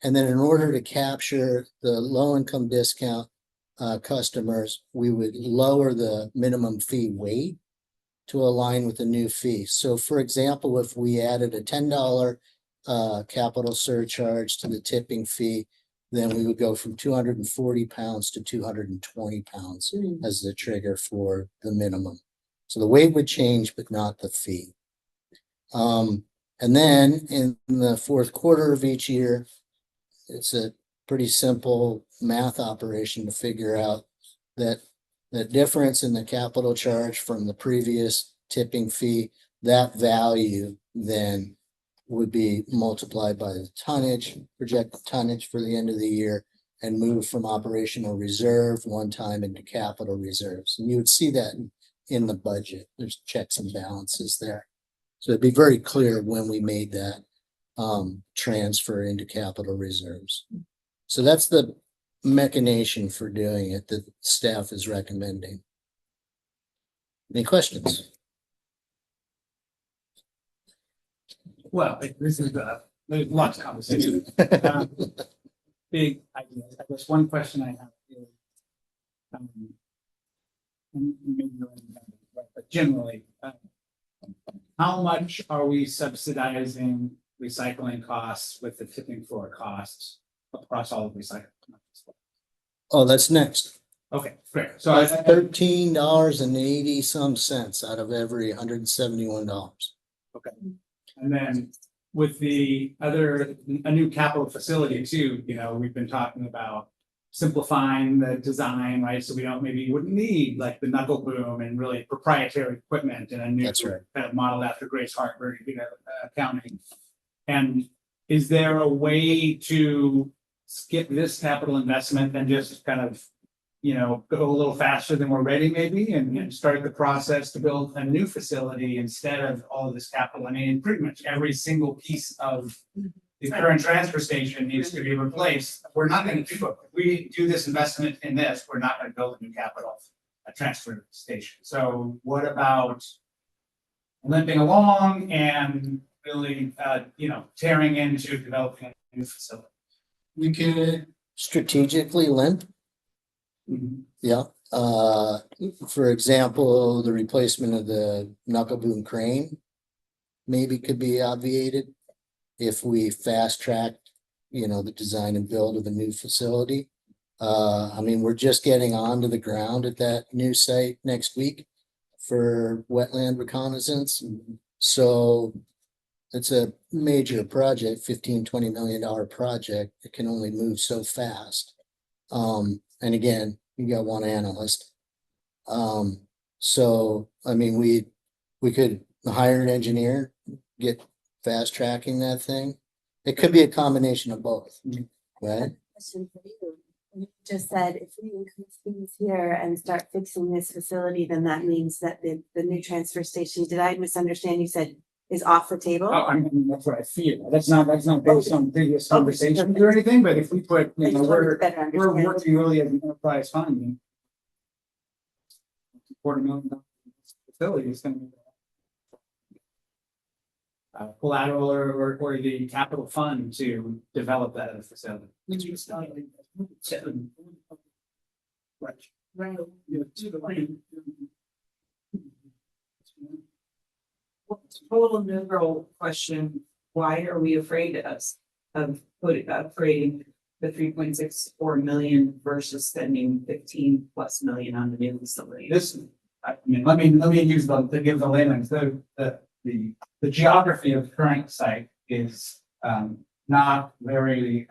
H: And then in order to capture the low income discount customers, we would lower the minimum fee weight to align with the new fee. So for example, if we added a $10 capital surcharge to the tipping fee, then we would go from 240 pounds to 220 pounds as the trigger for the minimum. So the weight would change, but not the fee. And then in the fourth quarter of each year, it's a pretty simple math operation to figure out that the difference in the capital charge from the previous tipping fee, that value then would be multiplied by the tonnage, projected tonnage for the end of the year, and move from operational reserve one time into capital reserves. And you would see that in the budget. There's checks and balances there. So it'd be very clear when we made that transfer into capital reserves. So that's the machination for doing it that staff is recommending. Any questions?
J: Well, this is there's lots of conversation. Big ideas. I guess one question I have is, and maybe you're right, but generally, how much are we subsidizing recycling costs with the tipping floor costs across all of recycling?
H: Oh, that's next.
J: Okay, fair. So I,
H: $13.80 some cents out of every $171.
J: okay. And then with the other, a new capital facility too, you know, we've been talking about simplifying the design, right? So we wouldn't need like the knuckle boom and really proprietary equipment and a new
H: That's right.
J: kind of modeled after Grace Hartberg, accounting. And is there a way to skip this capital investment and just kind of, you know, go a little faster than we're ready maybe and start the process to build a new facility instead of all of this capital? I mean, pretty much every single piece of the current transfer station needs to be replaced. We're not going to do it. If we do this investment in this, we're not going to build a new capital, a transfer station. So what about limping along and really, you know, tearing into developing a new facility?
H: We could strategically limp. Yeah. For example, the replacement of the knuckle boom crane maybe could be obviated if we fast tracked, you know, the design and build of a new facility. I mean, we're just getting onto the ground at that new site next week for wetland reconnaissance. So it's a major project, $15-20 million project. It can only move so fast. And again, you got one analyst. So, I mean, we could hire an engineer, get fast tracking that thing. It could be a combination of both, right?
K: Question for you. You just said if we increase things here and start fixing this facility, then that means that the new transfer station, did I misunderstand? You said is off the table?
J: Oh, I mean, that's what I feel. That's not based on previous conversations or anything, but if we put, you know, we're working really as an enterprise fund. $250,000 facility is going to be collateral or the capital fund to develop that as a facility. Right.
B: Total neutral question, why are we afraid of upgrading the 3.64 million versus spending 15+ million on the new facility?
J: This, I mean, let me use to give the layman the geography of the current site is not very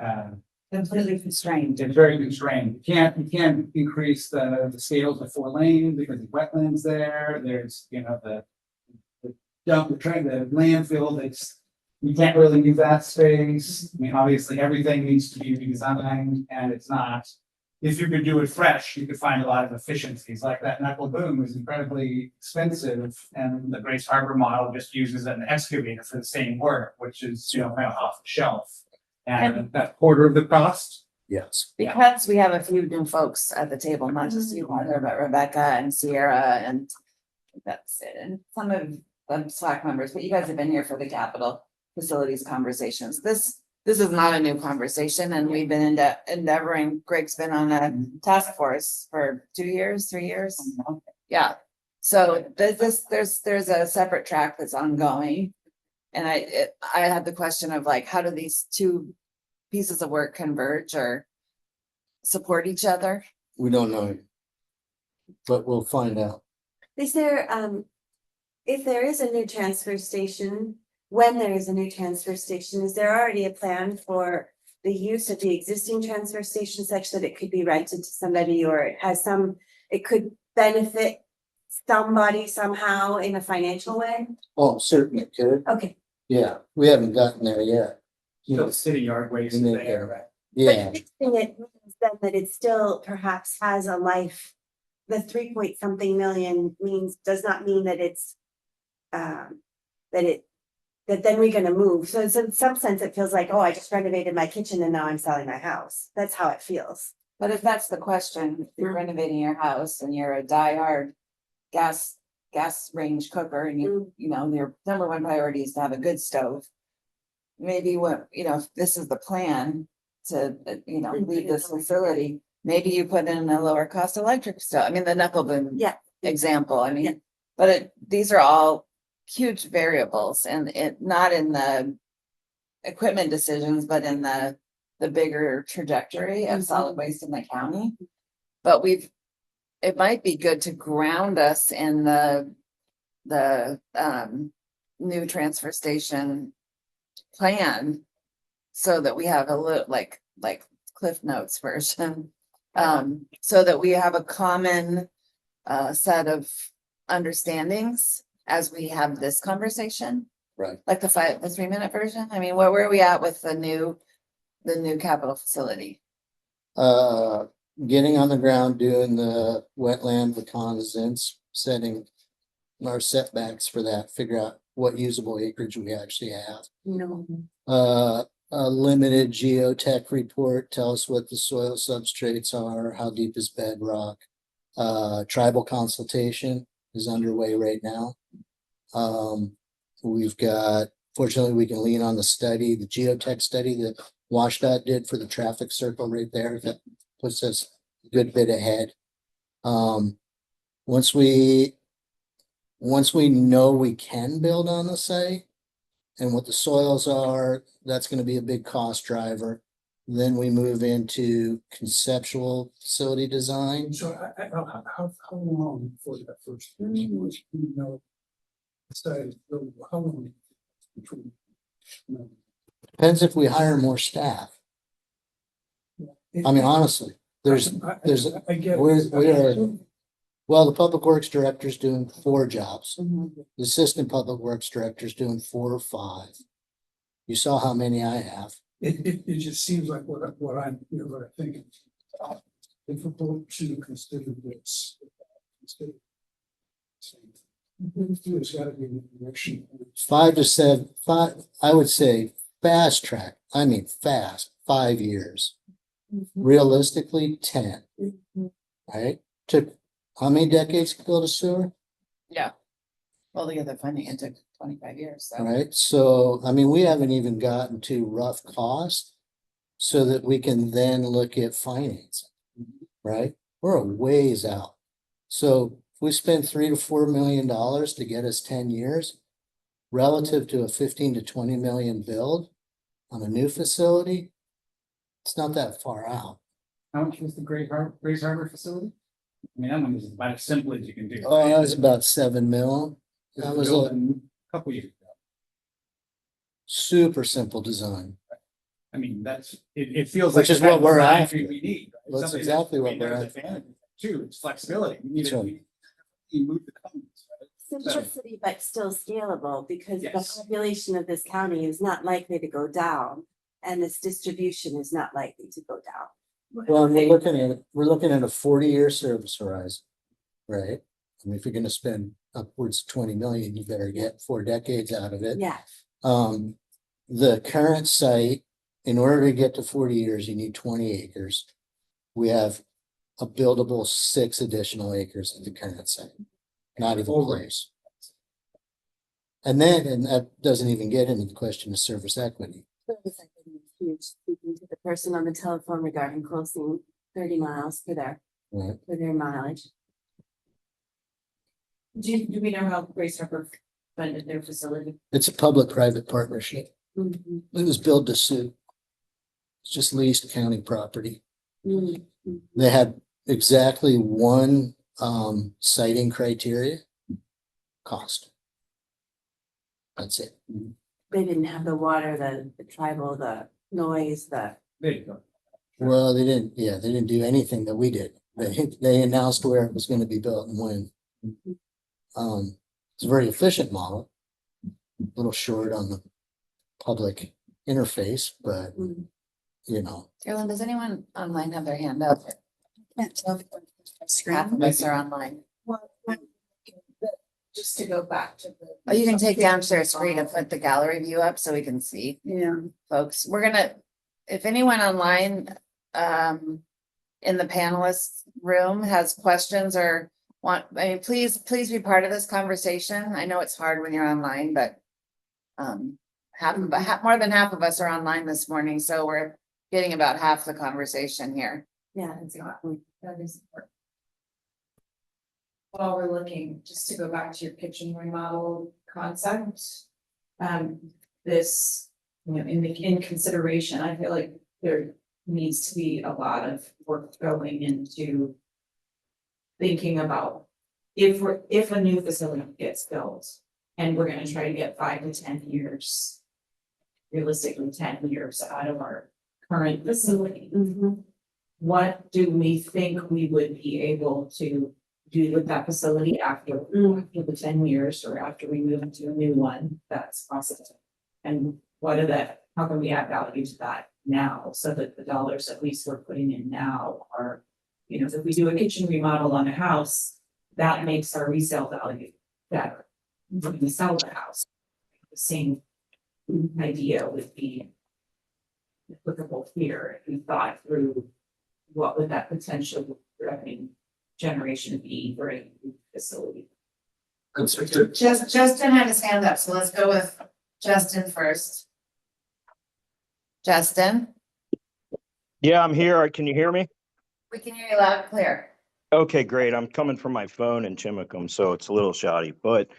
B: Completely constrained.
J: it's very constrained. You can't increase the scale to 4 lanes because the wetlands there. There's, you know, the landfill that's, you can't really use that space. I mean, obviously everything needs to be redesigned and it's not. If you could do it fresh, you could find a lot of efficiencies. Like that knuckle boom is incredibly expensive, and the Grace Harbor model just uses an excavator for the same work, which is, you know, kind of off the shelf. And that quarter of the cost.
H: Yes.
C: Because we have a few new folks at the table, not just you, Heather, but Rebecca and Sierra, and that's it. And some of the SWAC members, but you guys have been here for the capital facilities conversations. This is not a new conversation, and we've been endeavoring. Greg's been on a task force for 2 years, 3 years. Yeah. So there's a separate track that's ongoing. And I had the question of like, how do these two pieces of work converge, or support each other?
H: We don't know. But we'll find out.
K: Is there, if there is a new transfer station, when there is a new transfer station, is there already a plan for the use of the existing transfer station such that it could be rented to somebody, or it has it could benefit somebody somehow in a financial way?
H: Oh, certainly could.
K: Okay.
H: Yeah, we haven't gotten there yet.
J: So the city yard waste is
H: Yeah.
J: there, right?
H: Yeah,
K: But fixing it means then that it still perhaps has a life. The 3 point something million does not mean that it's, that then we're gonna move. So in some sense, it feels like, oh, I just renovated my kitchen and now I'm selling my house. That's how it feels.
C: But if that's the question, if you're renovating your house and you're a diehard gas range cooker and you know, your number one priority is to have a good stove. Maybe what, you know, if this is the plan to, you know, leave this facility, maybe you put in a lower cost electric stove. I mean, the knuckle boom
K: Yeah.
C: example, I
K: Yeah.
C: mean, but these are all huge variables and it not in the equipment decisions, but in the bigger trajectory of solid waste in the county. But it might be good to ground us in the new transfer station plan so that we have a little like Cliff Notes version. So that we have a common set of understandings as we have this conversation.
H: right.
C: Like the 3-minute version. I mean, where are we at with the new capital facility?
H: Getting on the ground, doing the wetland reconnaissance, setting our setbacks for that, figure out what usable acreage we actually have.
K: No.
H: A limited geotech report, tell us what the soil substrates are, how deep is bedrock. Tribal consultation is underway right now. We've got, fortunately, we can lean on the study, the geotech study that WashDOT did for the traffic circle right there. That puts us a good bit ahead. Once we know we can build on the site and what the soils are, that's going to be a big cost driver. Then we move into conceptual facility design.
J: So how long before that first? You know, how long between?
H: Depends if we hire more staff. I mean, honestly,
J: I get
H: well, the public works director's doing 4 jobs.
C: Mm-hmm.
H: The assistant public works director's doing 4 or 5. You saw how many I have.
J: It just seems like what I'm, what I think. Difficult to consider this. There's gotta be a direction.
H: 5 to 7, 5, I would say fast track. I mean, fast, 5 years. Realistically, 10. Right? Took how many decades to build a sewer?
C: Yeah. Well, the other funding, it took 25 years, so.
H: Right, so, I mean, we haven't even gotten to rough cost so that we can then look at financing, right? We're a ways out. So if we spend $3 to $4 million to get us 10 years, relative to a 15 to 20 million build on a new facility, it's not that far out.
J: How much was the Grace Harbor facility? I mean, that one is about as simple as you can do.
H: Oh, that was about 7 mil. That was
J: Built
H: a
J: a couple years ago.
H: super simple design.
J: I mean, it feels
H: Which
J: like.
H: is what we're
J: design
H: after.
J: We need. Right?
H: That's
J: Something
H: exactly what
J: I mean,
H: we're
J: there's
H: after.
J: advantages too, it's flexibility. We need
H: That's
J: to
H: right.
J: move the comments, right?
K: Simplicity, but still scalable, because the
J: Yes.
K: population of this county is not likely to go down. And this distribution is not likely to go down.
H: Well, and we're looking at a 40-year service horizon, right? I mean, if you're gonna spend upwards of 20 million, you better get 4 decades out of it.
K: Yeah,
H: The current site, in order to get to 40 years, you need 20 acres. We have a buildable 6 additional acres at the current site, not even close. And that doesn't even get into the question of service equity.
K: service equity is huge. Speaking to the person on the telephone regarding closing 30 miles for
H: Right.
K: their mileage.
B: Do we know how Grace Harbor funded their facility?
H: It's a public-private partnership.
K: Mhm.
H: It was built to suit. It's just leased county property.
K: Mm.
H: They had exactly one citing criteria. Cost. That's it.
K: They didn't have the water, the tribal, the noise, the.
J: There you go.
H: Well, they didn't do anything that we did. They announced where it was gonna be built and when. It's a very efficient model. A little short on the public interface, but you know,
C: Carolyn, does anyone online have their hand up? Can't tell if half of us are online.
B: Just to go back to the.
C: Oh, you can take down share screen and put the gallery view up so we can see.
G: Yeah.
C: Folks, we're gonna, if anyone online, in the panelists room has questions or please be part of this conversation. I know it's hard when you're online, but more than half of us are online this morning, so we're getting about half the conversation here.
K: Yeah, that's exactly.
B: That is important. While we're looking, just to go back to your kitchen remodel concept, this, you know, in consideration, I feel like there needs to be a lot of work going into thinking about if a new facility gets built and we're gonna try to get 5 to 10 years, realistically 10 years out of our current facility. What do we think we would be able to do with that facility after the 10 years or after we move into a new one that's possible? And how can we add value to that now so that the dollars at least we're putting in now are, you know, if we do a kitchen remodel on a house, that makes our resale value better. When we sell the house, the same idea would be applicable here. If we thought through what would that potential revenue generation be for a new facility.
C: Justin had his hand up, so let's go with Justin first. Justin,
L: Yeah, I'm here. Can you hear me?
C: we can hear you loud and clear.
L: Okay, great. I'm coming from my phone in Chimicum, so it's a little shoddy. But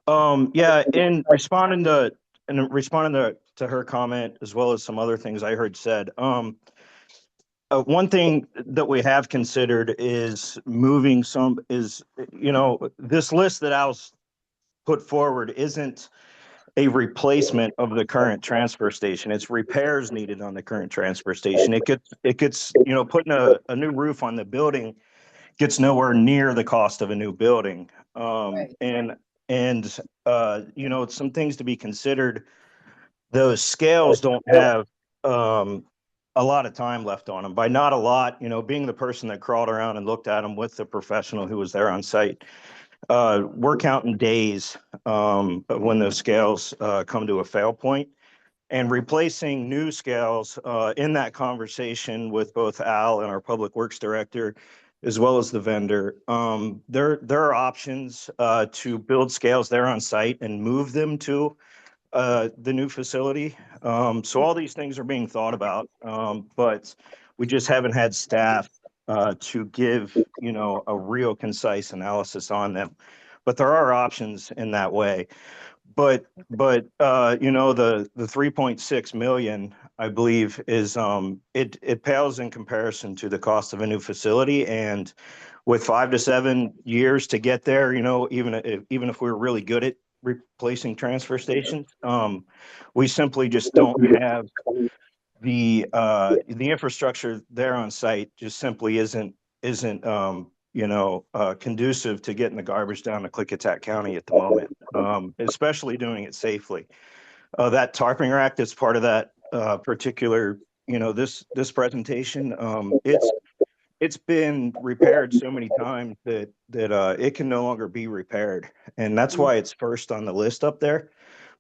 L: yeah, in responding to her comment as well as some other things I heard said, one thing that we have considered is this list that Al's put forward isn't a replacement of the current transfer station. It's repairs needed on the current transfer station. It gets, putting a new roof on the building gets nowhere near the cost of a new building.
C: Right.
L: And some things to be considered. Those scales don't have a lot of time left on them. By not a lot, being the person that crawled around and looked at them with the professional who was there on site, we're counting days when those scales come to a fail point. And replacing new scales in that conversation with both Al and our public works director, as well as the vendor, there are options to build scales there on site and move them to the new facility. So all these things are being thought about, but we just haven't had staff to give, a real concise analysis on them. But there are options in that way. But the 3.6 million, I believe, is it pales in comparison to the cost of a new facility. And with 5 to 7 years to get there, even if we're really good at replacing transfer stations, we simply just don't have the infrastructure there on site. Just simply isn't conducive to getting the garbage down to Klickitat County at the moment, especially doing it safely. That tarping rack that's part of that particular, this presentation, it's been repaired so many times that it can no longer be repaired, and that's why it's first on the list up there.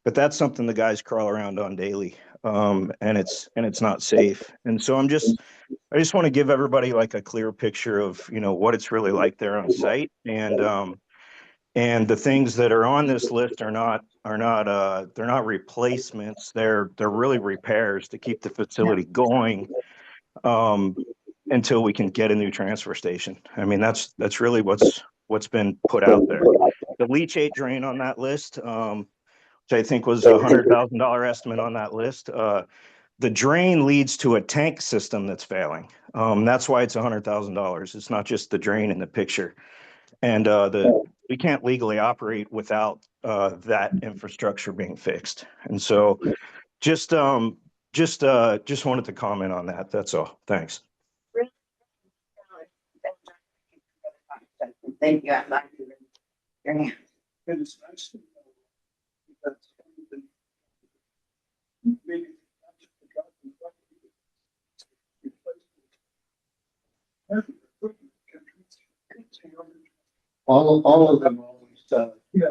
L: But that's something the guys crawl around on daily, and it's not safe. And so I just want to give everybody like a clear picture of what it's really like there on site, and the things that are on this list are not they're not replacements. They're really repairs to keep the facility going until we can get a new transfer station. I mean, that's really what's been put out there. The leachate drain on that list, which I think was $100,000 estimate on that list. the drain leads to a tank system that's failing. That's why it's $100,000. It's not just the drain in the picture. And we can't legally operate without that infrastructure being fixed. And so just wanted to comment on that. That's all. Thanks.
C: Thank you. I'm glad you raised your hand.
H: All of them always, yeah.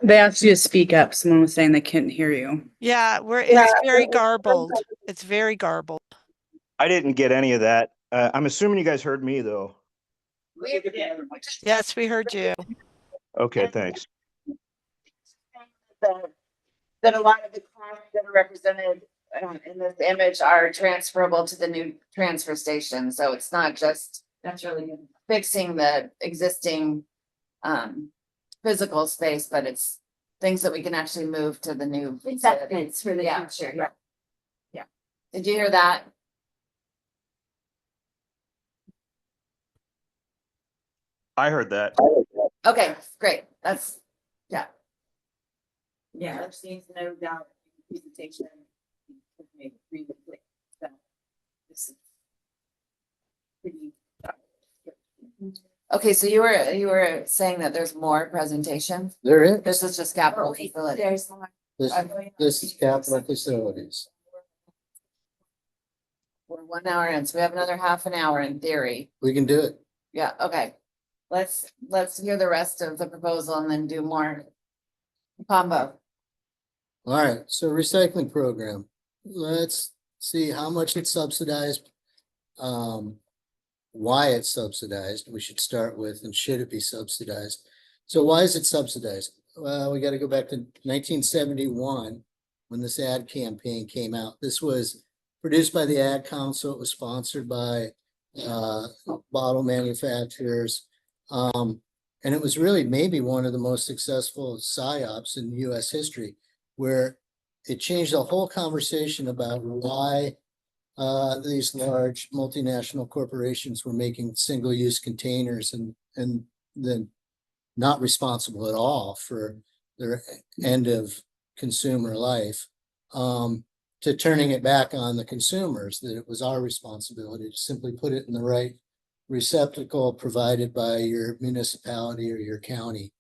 G: They asked you to speak up. Someone was saying they couldn't hear you.
F: Yeah, it's very garbled. It's very garbled.
L: I didn't get any of that. I'm assuming you guys heard me though.
F: Yes, we heard you.
L: Okay, thanks.
C: That a lot of the costs that are represented in this image are transferable to the new transfer station. So it's not just
B: That's really good.
C: fixing the existing physical space, but it's things that we can actually move to the new.
K: Acceptance for the
C: Yeah.
K: future.
C: Yeah. Did you hear that?
L: I heard that.
C: Okay, great. That's, yeah.
B: Yeah, I've seen no doubt in the presentation. Made really quick. So this is pretty.
C: Okay, so you were saying that there's more presentation?
H: There is.
C: This is just capital facility.
K: There's more.
H: This is capital facilities.
C: We're 1 hour in, so we have another half an hour in theory.
H: We can do it.
C: Yeah, okay. Let's hear the rest of the proposal and then do more combo.
H: All right, so recycling program. Let's see how much it's subsidized. Why it's subsidized, we should start with, and should it be subsidized? So why is it subsidized? Well, we got to go back to 1971 when this ad campaign came out. This was produced by the Ad Council. It was sponsored by bottle manufacturers. And it was really maybe one of the most successful PSYOPs in US history, where it changed the whole conversation about why these large multinational corporations were making single-use containers and then not responsible at all for their end of consumer life, to turning it back on the consumers, that it was our responsibility to simply put it in the right receptacle provided by your municipality or your county.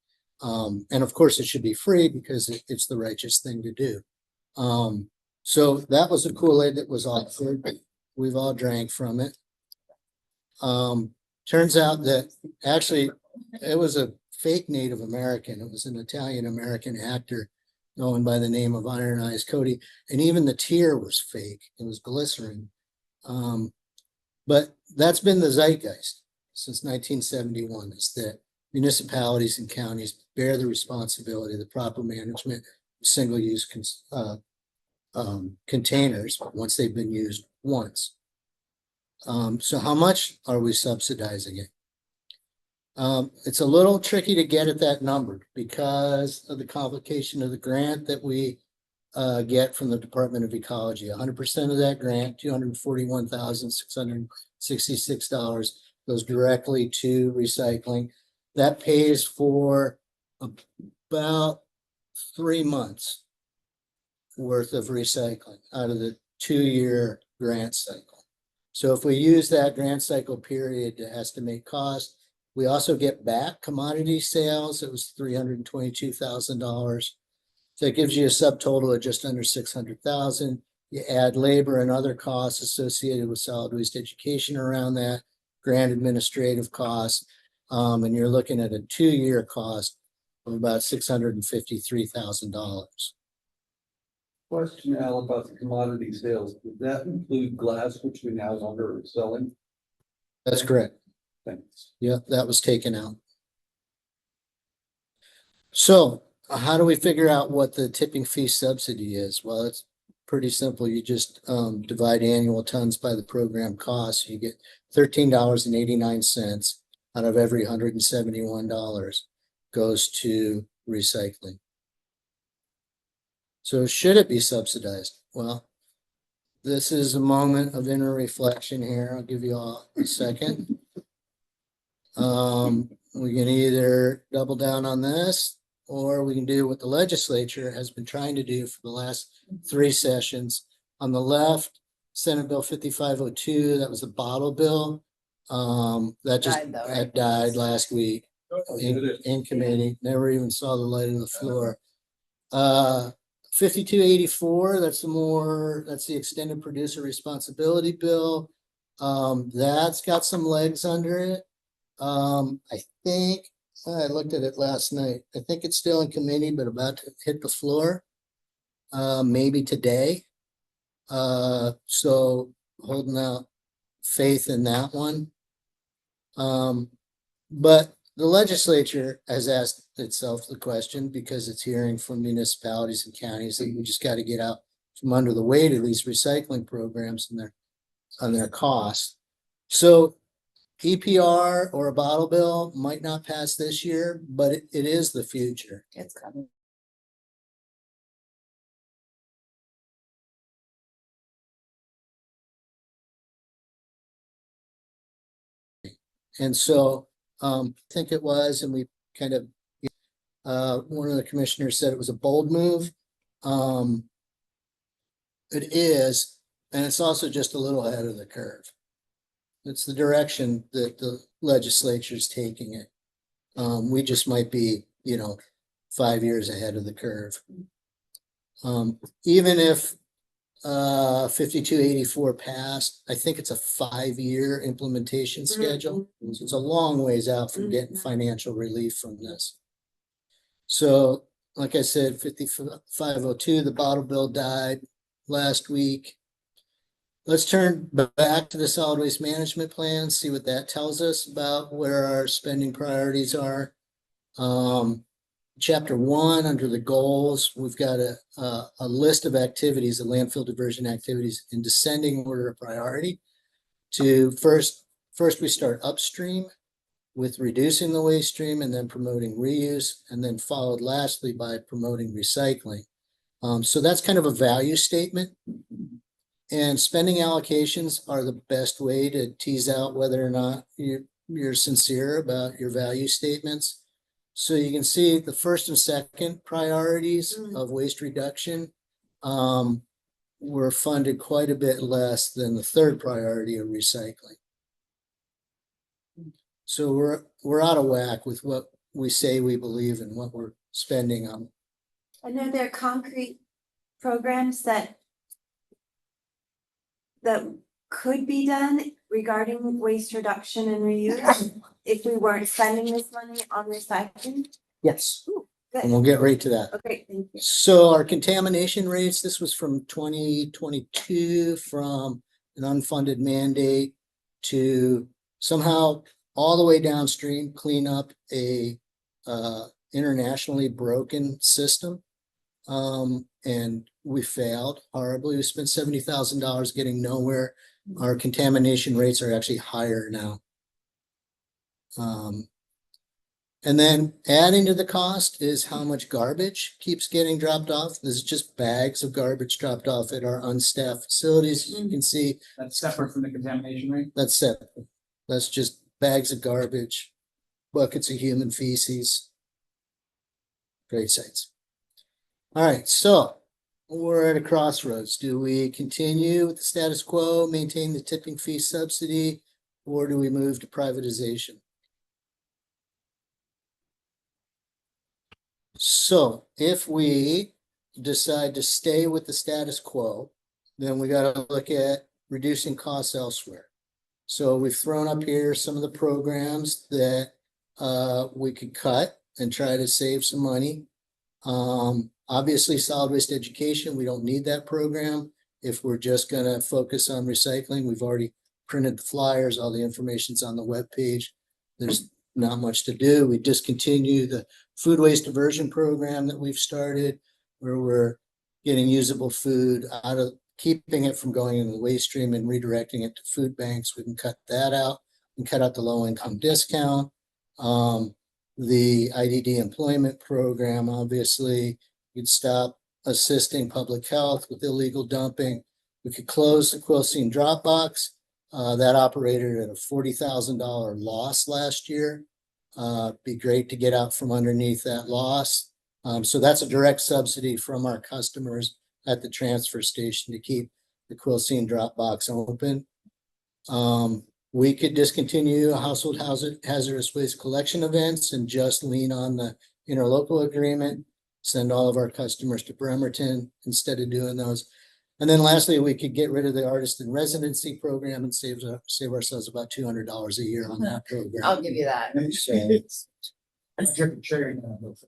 H: And of course, it should be free because it's the righteous thing to do. So that was a Kool-Aid that was offered. We've all drank from it. Turns out that actually it was a fake Native American. It was an Italian American actor known by the name of Iron Eyes Cody. And even the tear was fake. It was glycerin. But that's been the zeitgeist since 1971, is that municipalities and counties bear the responsibility, the proper management of single-use containers once they've been used once. So how much are we subsidizing it? It's a little tricky to get at that number because of the complication of the grant that we get from the Department of Ecology. 100% of that grant, $241,666, goes directly to recycling. That pays for about 3 months worth of recycling out of the 2-year grant cycle. So if we use that grant cycle period to estimate cost, we also get back commodity sales. It was $322,000. So it gives you a subtotal of just under 600,000. You add labor and other costs associated with solid waste education around that, grant administrative costs, and you're looking at a 2-year cost of about $653,000.
M: Question, Al, about the commodity sales. Does that include glass, which we now longer selling?
H: That's correct.
M: Thanks.
H: Yeah, that was taken out. So how do we figure out what the tipping fee subsidy is? Well, it's pretty simple. You just divide annual tons by the program cost. You get $13.89 out of every $171 goes to recycling. So should it be subsidized? Well, this is a moment of inner reflection here. I'll give you all a second. We can either double down on this, or we can do what the legislature has been trying to do for the last 3 sessions. On the left, Senate Bill 5502, that was a bottle bill. That just
G: Died though, right?
H: had died last week in committee, never even saw the light of the floor. 5284, that's the extended producer responsibility bill. That's got some legs under it. I think, I looked at it last night. I think it's still in committee, but about to hit the floor. Maybe today. So holding out faith in that one. But the legislature has asked itself the question, because it's hearing from municipalities and counties that we just got to get out from under the weight of these recycling programs and on their costs. So EPR or a bottle bill might not pass this year, but it is the future.
G: It's coming.
H: And so I think it was, and we kind of, one of the commissioners said it was a bold move. It is, and it's also just a little ahead of the curve. It's the direction that the legislature is taking it. We just might be, 5 years ahead of the curve. Even if 5284 passed, I think it's a 5-year implementation schedule. So it's a long ways out from getting financial relief from this. So, like I said, 5502, the bottle bill died last week. Let's turn back to the solid waste management plan, see what that tells us about where our spending priorities are. Chapter 1, under the goals, we've got a list of activities, the landfill diversion activities, in descending order of priority. To first we start upstream with reducing the waste stream, and then promoting reuse, and then followed lastly by promoting recycling. So that's kind of a value statement. And spending allocations are the best way to tease out whether or not you're sincere about your value statements. So you can see the first and second priorities of waste reduction were funded quite a bit less than the third priority of recycling. So we're out of whack with what we say we believe and what we're spending on.
K: I know there are concrete programs that could be done regarding waste reduction and reuse if we weren't spending this money on recycling.
H: Yes.
K: Ooh,
H: And
K: good.
H: we'll get right to that.
K: Okay, thank you.
H: So our contamination rates, this was from 2022, from an unfunded mandate to somehow all the way downstream, clean up a internationally broken system. And we failed horribly. We spent $70,000 getting nowhere. Our contamination rates are actually higher now. And then adding to the cost is how much garbage keeps getting dropped off. This is just bags of garbage dropped off at our unstaffed facilities. You can see
J: That's separate from the contamination rate?
H: that's separate. That's just bags of garbage, buckets of human feces. Great sights. All right, so we're at a crossroads. Do we continue with the status quo, maintain the tipping fee subsidy, or do we move to privatization? So if we decide to stay with the status quo, then we got to look at reducing costs elsewhere. So we've thrown up here some of the programs that we could cut and try to save some money. Obviously, solid waste education, we don't need that program. If we're just going to focus on recycling, we've already printed the flyers, all the information's on the webpage. There's not much to do. We discontinue the food waste diversion program that we've started, where we're getting usable food out of, keeping it from going in the waste stream and redirecting it to food banks. We can cut that out and cut out the low income discount. The IDD employment program, obviously, you'd stop assisting public health with illegal dumping. We could close the Quilcene drop box. That operated at a $40,000 loss last year. Be great to get out from underneath that loss. So that's a direct subsidy from our customers at the transfer station to keep the Quilcene drop box open. We could discontinue household hazardous waste collection events and just lean on the interlocal agreement, send all of our customers to Bremerton instead of doing those. And then lastly, we could get rid of the artist in residency program and save ourselves about $200 a year on that program.
C: I'll give you that.
H: So,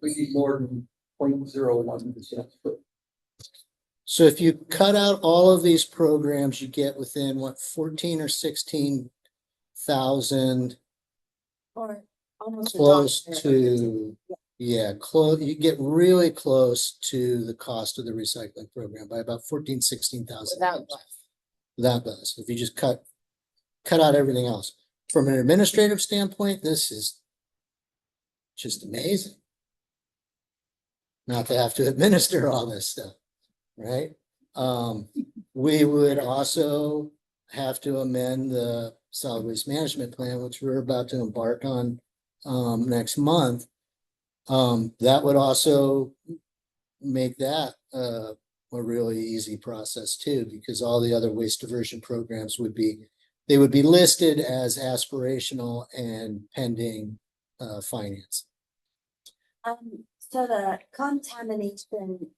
M: We need more than 0.01%.
H: so if you cut out all of these programs, you get within what, 14 or 16,000,
K: Or almost.
H: close
K: $1.
H: to, yeah, close, you get really close to the cost of the recycling program by about 14, 16,000.
C: Without glass.
H: Without those, if you just cut out everything else. From an administrative standpoint, this is just amazing. Not to have to administer all this stuff, right? We would also have to amend the solid waste management plan, which we're about to embark on next month. That would also make that a really easy process too, because all the other waste diversion programs would be listed as aspirational and pending finance.
K: So the contamination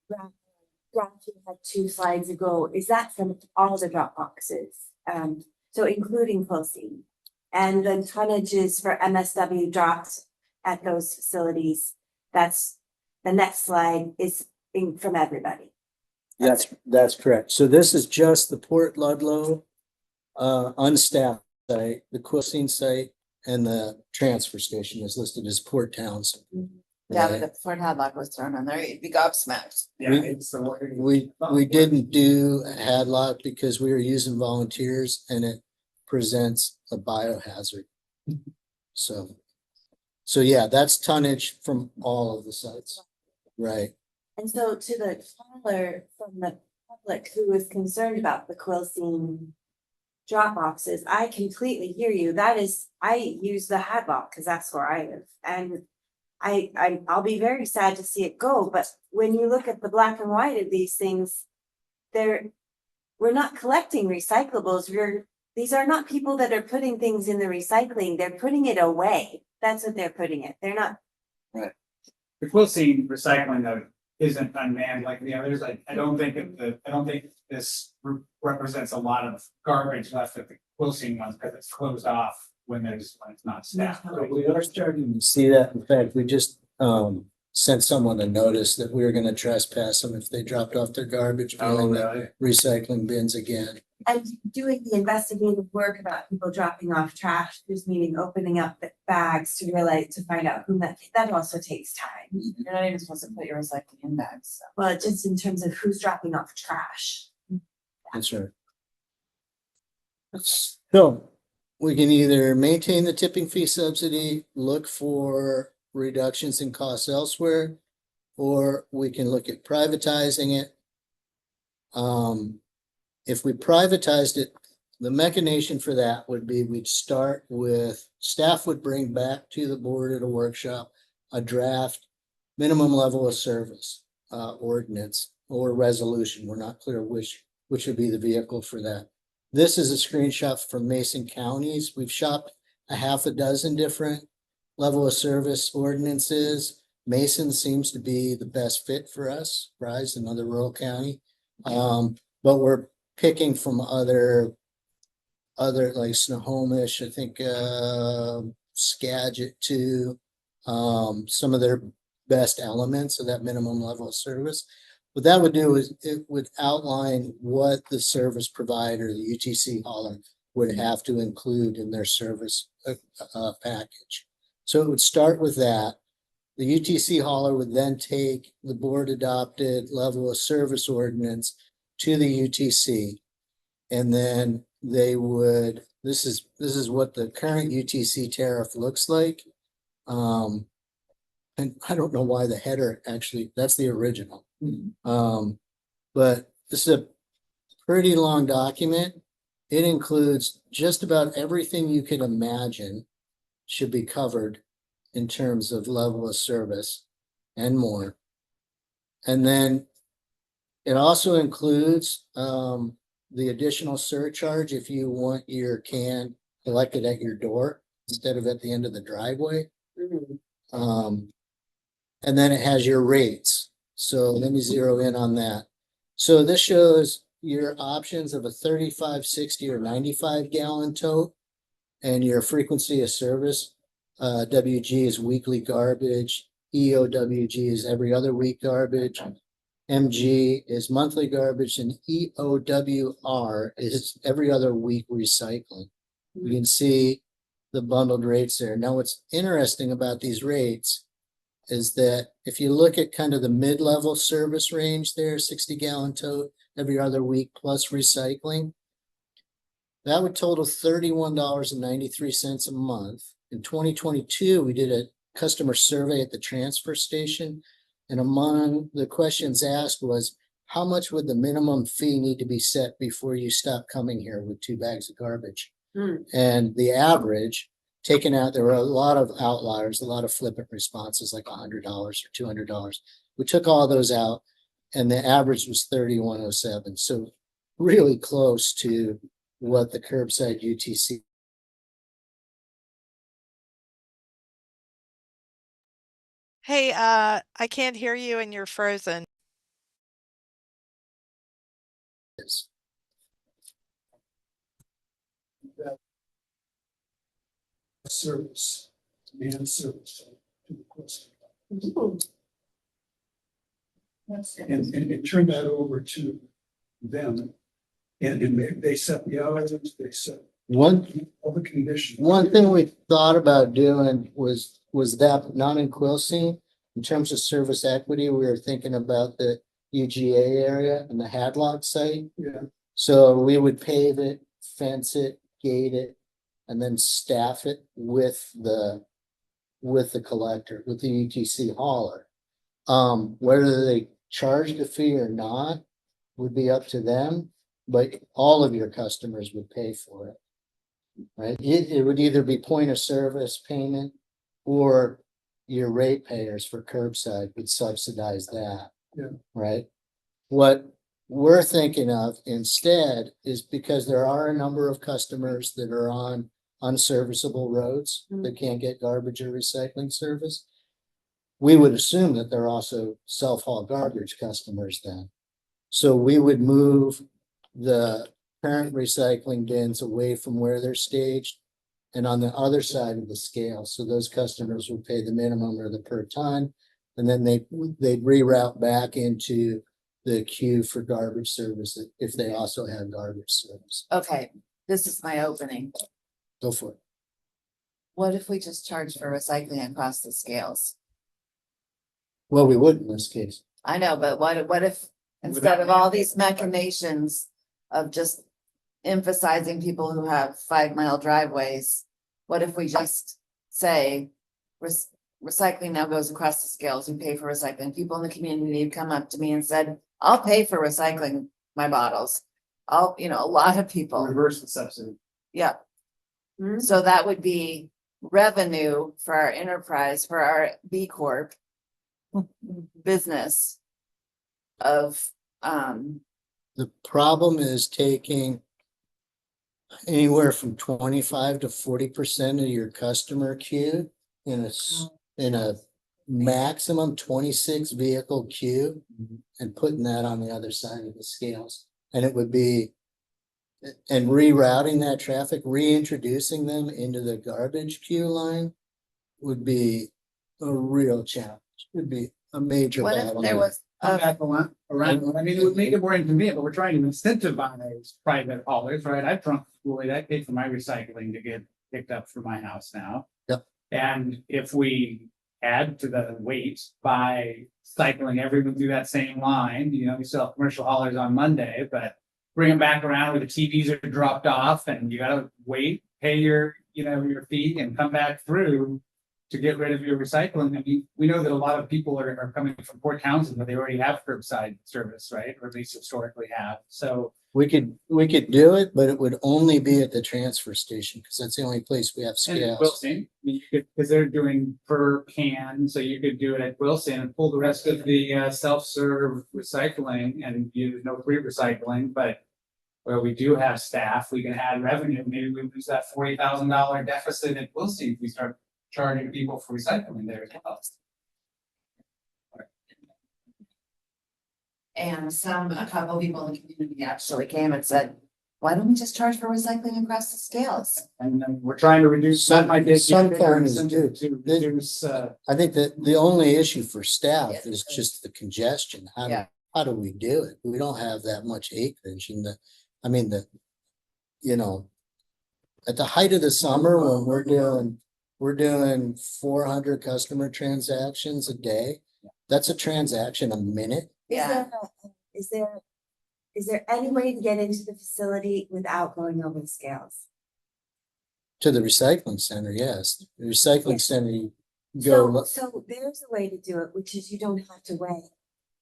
K: graph you had 2 slides ago, is that from all the drop boxes? So including Quilcene, and the tonnages for MSW drops at those facilities, that's the next slide is from everybody.
H: That's correct. So this is just the Port Ludlow unstaffed site, the Quilcene site, and the transfer station is listed as Port Towns.
C: Yeah,
H: Right.
C: but if Fort Hadlock was thrown on there, you'd be gobsmacked.
H: We didn't do Hadlock because we were using volunteers and it presents a biohazard. So yeah, that's tonnage from all of the sites, right?
K: And so to the caller from the public who is concerned about the Quilcene drop boxes, I completely hear you. That is, I use the Hadlock because that's where I live, and I'll be very sad to see it go, but when you look at the black and white of these things, we're not collecting recyclables. These are not people that are putting things in the recycling, they're putting it away. That's what they're putting it. They're not.
J: The Quilcene recycling though isn't unmanned like the others. I don't think this represents a lot of garbage left at the Quilcene ones because it's closed off when it's not staffed.
H: We are starting to see that. In fact, we just sent someone a notice that we were gonna trespass them if they dropped off their garbage behind the recycling bins again.
K: And doing the investigative work about people dropping off trash, just meaning opening up the bags to find out who that also takes time.
C: You're not even supposed to put your recycling in bags, so.
K: Well, just in terms of who's dropping off trash.
H: That's right. So we can either maintain the tipping fee subsidy, look for reductions in costs elsewhere, or we can look at privatizing it. If we privatized it, the mechanism for that would be we'd start with, staff would bring back to the board at a workshop a draft minimum level of service ordinance or resolution. We're not clear which would be the vehicle for that. This is a screenshot from Mason counties. We've shopped a half a dozen different level of service ordinances. Mason seems to be the best fit for us, Rise, another rural county. But we're picking from other like Snohomish, I think, Skagit too. Some of their best elements of that minimum level of service. What that would do is it would outline what the service provider, the UTC hauler, would have to include in their service package. So it would start with that. The UTC hauler would then take the board adopted level of service ordinance to the UTC. And then they would, this is what the current UTC tariff looks like. And I don't know why the header actually, that's the original. But this is a pretty long document. It includes just about everything you could imagine should be covered in terms of level of service and more. And then it also includes the additional surcharge if you want your can collected at your door instead of at the end of the driveway. And then it has your rates. So let me zero in on that. So this shows your options of a 35, 60, or 95 gallon tote and your frequency of service. WG is weekly garbage. EOWG is every other week garbage. MG is monthly garbage, and EOWR is every other week recycling. You can see the bundled rates there. Now, what's interesting about these rates is that if you look at kind of the mid-level service range there, 60 gallon tote every other week plus recycling, that would total $31.93 a month. In 2022, we did a customer survey at the transfer station, and among the questions asked was, how much would the minimum fee need to be set before you stop coming here with 2 bags of garbage? And the average, taken out, there were a lot of outliers, a lot of flippant responses, like $100 or $200. We took all those out, and the average was $31.07. So really close to what the curbside UTC.
F: Hey, I can't hear you and you're frozen.
H: is.
M: Service, demand service. To the question. And turn that over to them. And they set the hours, they set all the conditions.
H: One thing we thought about doing was that not in Quilcene. In terms of service equity, we were thinking about the UGA area and the Hadlock site.
M: Yeah.
H: So we would pave it, fence it, gate it, and then staff it with the collector, with the UTC hauler. Whether they charged a fee or not would be up to them, but all of your customers would pay for it. Right? It would either be point of service payment or your rate payers for curbside would subsidize that.
M: Yeah.
H: Right? What we're thinking of instead is, because there are a number of customers that are on unserviceable roads that can't get garbage or recycling service. We would assume that they're also self-haul garbage customers then. So we would move the current recycling bins away from where they're staged and on the other side of the scale. So those customers would pay the minimum or the per ton, and then they'd reroute back into the queue for garbage service if they also have garbage service.
C: Okay, this is my opening.
H: Go for it.
C: What if we just charge for recycling across the scales?
H: Well, we would in this case.
C: I know, but what if instead of all these machinations of just emphasizing people who have 5-mile driveways, what if we just say recycling now goes across the scales, we pay for recycling? People in the community have come up to me and said, I'll pay for recycling my bottles. A lot of people.
J: Reverse the subsidy.
C: Yeah. So that would be revenue for our enterprise, for our B Corp business of,
H: The problem is taking anywhere from 25 to 40% of your customer queue in a maximum 26 vehicle queue and putting that on the other side of the scales. And it would be, and rerouting that traffic, reintroducing them into the garbage queue line would be a real challenge. Would be a major
C: what
H: battle.
C: if there was,
J: Come back around, I mean, it would make it more inconvenient, but we're trying to incentivize private haulers, right? I've drunk Kool-Aid, I paid for my recycling to get picked up for my house now.
H: Yep.
J: And if we add to the weight by cycling everyone through that same line, we still have commercial haulers on Monday, but bring them back around where the TVs are dropped off and you gotta wait, pay your fee and come back through. to get rid of your recycling. I mean, we know that a lot of people are coming from Port Townsend, but they already have curbside service, right? Or at least historically have. So
H: We could do it, but it would only be at the transfer station, because that's the only place we have
J: and
H: scales.
J: Wilson, I mean, you could, because they're doing per can, so you could do it at Wilson and pull the rest of the self-serve recycling and use no free recycling, but where we do have staff, we can add revenue. Maybe we lose that $40,000 deficit at Wilson if we start charging people for recycling there as well.
C: And a couple people in the community actually came and said, why don't we just charge for recycling across the scales?
J: And then we're trying to reduce
H: Some-
J: that. I did
H: some
J: get bigger
H: counties
J: incentive
H: do.
J: to reduce,
H: I think that the only issue for staff is just the congestion. How do we do it? We don't have that much acreage in at the height of the summer when we're doing 400 customer transactions a day. That's a transaction a minute.
K: Is there any way to get into the facility without going over the scales?
H: To the recycling center, yes. The recycling
K: Yes.
H: center, you
K: So,
H: go,
K: so there's a way to do it, which is you don't have to weigh.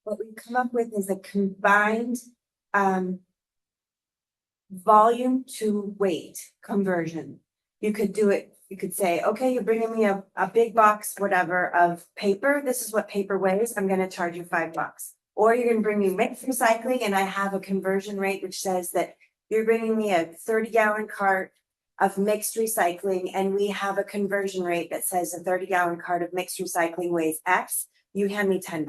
K: What we come up with is a combined, volume to weight conversion. You could do it, you could say, okay, you're bringing me a big box, whatever, of paper. This is what paper weighs. I'm gonna charge you $5. Or you're gonna bring me mixed recycling and I have a conversion rate which says that you're bringing me a 30-gallon cart of mixed recycling and we have a conversion rate that says a 30-gallon cart of mixed recycling weighs X. You hand me $10.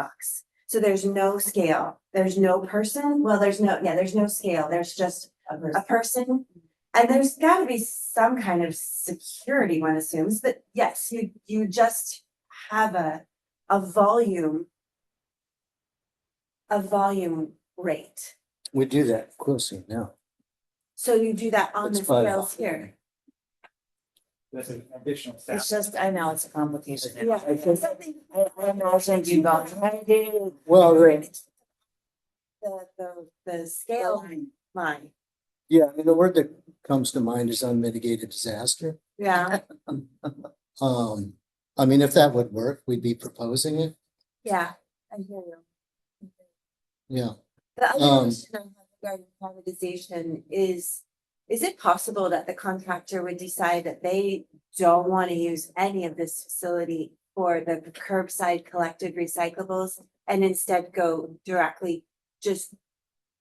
K: So there's no scale. There's no person. Well, there's no scale. There's just a person. And there's gotta be some kind of security, one assumes, but yes, you just have a volume rate.
H: we do that closely now.
K: So you do that on the
H: That's fine.
K: scales here.
J: that's an additional staff.
C: It's just, I know it's a complication.
K: Yeah.
C: I imagine you go,
H: Well,
K: The scale line.
H: yeah, I mean, the word that comes to mind is unmitigated disaster.
K: Yeah,
H: I mean, if that would work, we'd be proposing it.
K: yeah, I hear you.
H: Yeah.
K: The other
H: Um,
K: question I have regarding privatization is it possible that the contractor would decide that they don't want to use any of this facility for the curbside collected recyclables and instead go directly, just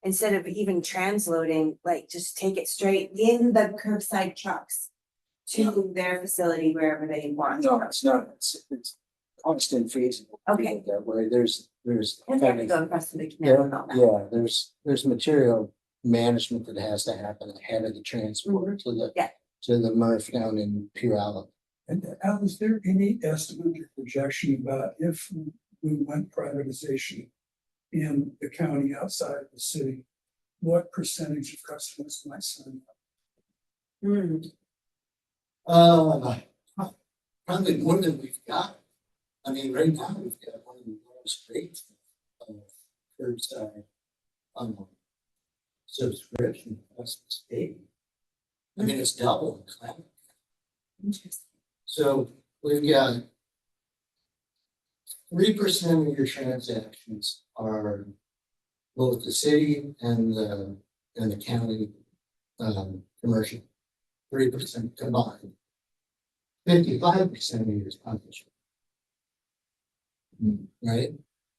K: instead of even transloading, like just take it straight in the curbside trucks to their facility wherever they want?
H: No, it's not. It's constant feasible. to do
K: Okay.
H: it That way, there's.
K: And they have to go across the big canal and all that.
H: Yeah, there's material management that has to happen ahead of the transport to the.
K: Yeah.
H: To the MRF down in Puyallup.
M: And Al, is there any estimate or projection about if we went privatization in the county outside of the city, what percentage of customers might sign up?
K: Hmm.
H: Probably more than we've got. I mean, right now, we've got one of the lowest rates of curbside. Subscription across the state. I mean, it's double. in Climate.
K: Interesting.
H: So we've got 3% of your transactions are both the city and the county commercial. 3% combined. 55% of yours published. Right?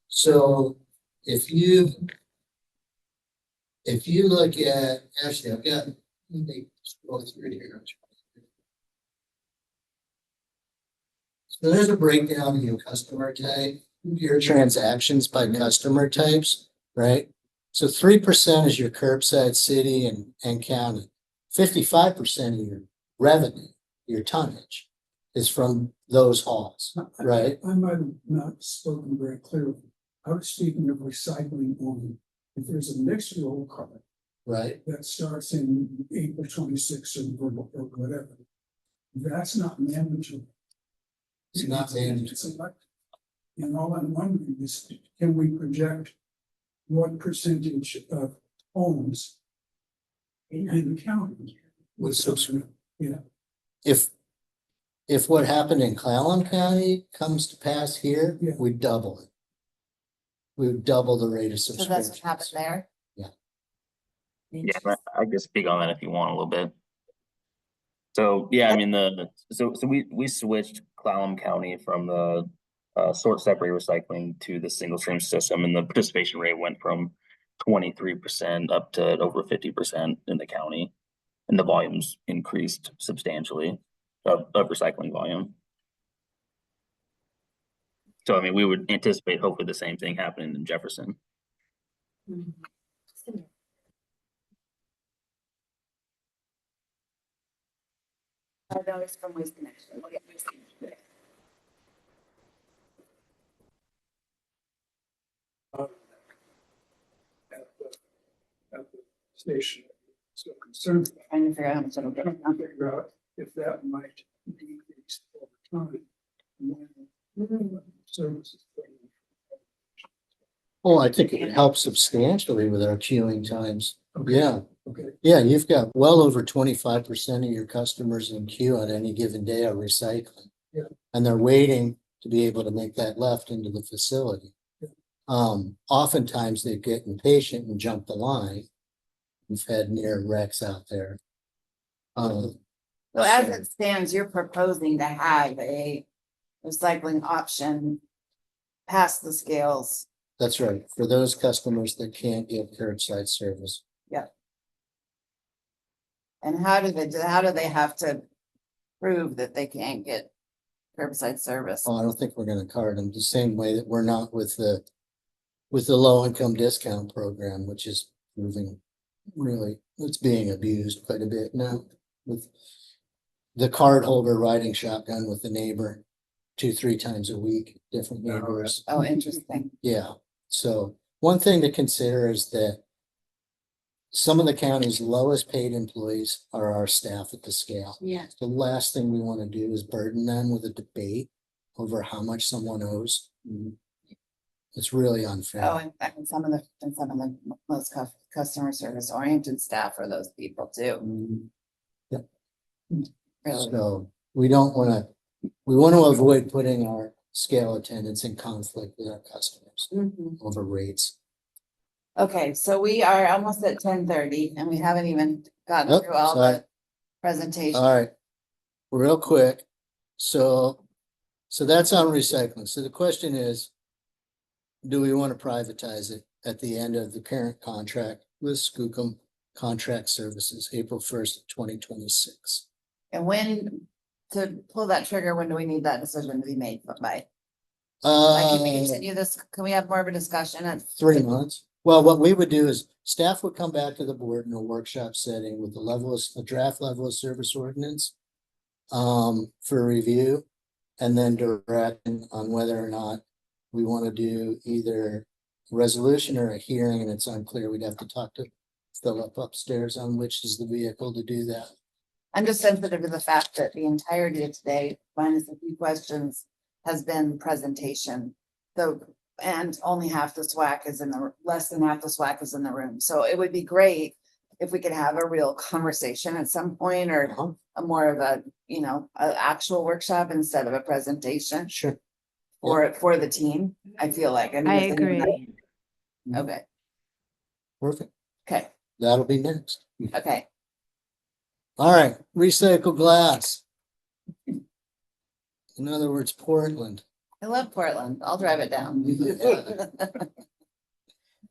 H: So if you look at, actually, I've got, let me scroll through here. So there's a breakdown of your customer type, your transactions by customer types, right? So 3% is your curbside city and county. 55% of your revenue, your tonnage, is from those hauls, right?
M: I might have not spoken very clearly. I was speaking of recycling only. If there's a mixed roll card
H: Right.
M: that starts in April 26th or whatever, that's not mandatory.
H: It's not mandatory.
M: It's elected. And all I'm wondering is, can we project what percentage of homes in the county
H: With subscription.
M: Yeah.
H: If if what happened in Clallam County comes to pass here,
M: Yeah.
H: we double it. We would double the rate of
C: So that's what
H: subscriptions.
C: happened there.
E: Yeah, I can speak on that if you want a little bit. So, yeah, I mean, so we switched Clallam County from the sort separate recycling to the single stream system, and the participation rate went from 23% up to over 50% in the county. And the volumes increased substantially of recycling volume. So, I mean, we would anticipate hopefully the same thing happening in Jefferson.
C: I know it's from Waste Connection. We'll get Waste Connection.
M: At the station. So concerned about,
C: Trying to figure out how much it'll get.
M: trying to figure out if that might decrease over time. When services.
H: Oh, I think it would help substantially with our queuing times.
M: Okay.
H: Yeah,
M: Okay,
H: yeah, you've got well over 25% of your customers in queue on any given day are recycling.
M: Yeah.
H: And they're waiting to be able to make that left into the facility.
M: Yeah.
H: Oftentimes they get impatient and jump the line. We've had near wrecks out there.
C: So as it stands, you're proposing to have a recycling option past the scales.
H: That's right, for those customers that can't get curbside service.
C: And how do they have to prove that they can't get curbside service?
H: Oh, I don't think we're gonna card them the same way that we're not with the low income discount program, which is proving really, it's being abused quite a bit now with the card holder riding shotgun with the neighbor 2-3 times a week, different neighbors.
C: Oh, interesting.
H: Yeah, so one thing to consider is that some of the county's lowest paid employees are our staff at the scale.
K: Yeah.
H: The last thing we want to do is burden them with a debate over how much someone owes. It's really unfair.
C: Oh, in fact, and some of the most customer service oriented staff are those people too.
H: Yep.
C: Really.
H: So we want to avoid putting our scale attendants in conflict with our customers over rates.
C: Okay, so we are almost at 10:30 and we haven't even gotten
H: Oh,
C: through all
H: sorry.
C: the presentation.
H: All right, real quick. So that's on recycling. So the question is, do we want to privatize it at the end of the current contract with Skookum Contract Services, April 1st, 2026?
C: And when, to pull that trigger, when do we need that decision to be made by? Can we continue this? Can we have more of a discussion at
H: 3 months. Well, what we would do is staff would come back to the board in a workshop setting with a draft level of service ordinance for review, and then directing on whether or not we want to do either a resolution or a hearing, and it's unclear. We'd have to talk to Philip upstairs on which is the vehicle to do that.
C: I'm just sensitive to the fact that the entirety of today, minus a few questions, has been presentation. So, and only half the SWAC is less than half the SWAC is in the room. So it would be great if we could have a real conversation at some point, or a more of a, an actual workshop instead of a presentation
H: Sure.
C: for the team. I feel like.
A: I agree.
C: Okay,
H: Perfect.
C: okay,
H: That'll be next.
C: okay.
H: All right, recycle glass. In other words, Portland.
C: I love Portland. I'll drive it down.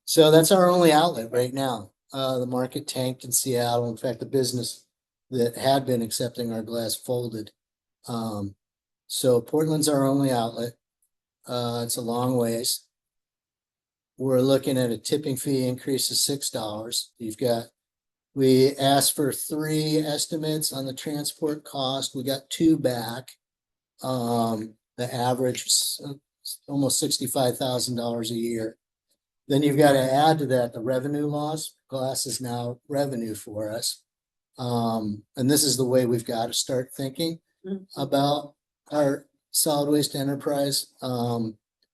H: So that's our only outlet right now. The market tanked in Seattle. In fact, the business that had been accepting our glass folded. So Portland's our only outlet. It's a long ways. We're looking at a tipping fee increase of $6. We asked for 3 estimates on the transport cost. We got 2 back. The average was almost $65,000 a year. Then you've got to add to that the revenue loss. Glass is now revenue for us. And this is the way we've got to start thinking about our solid waste enterprise.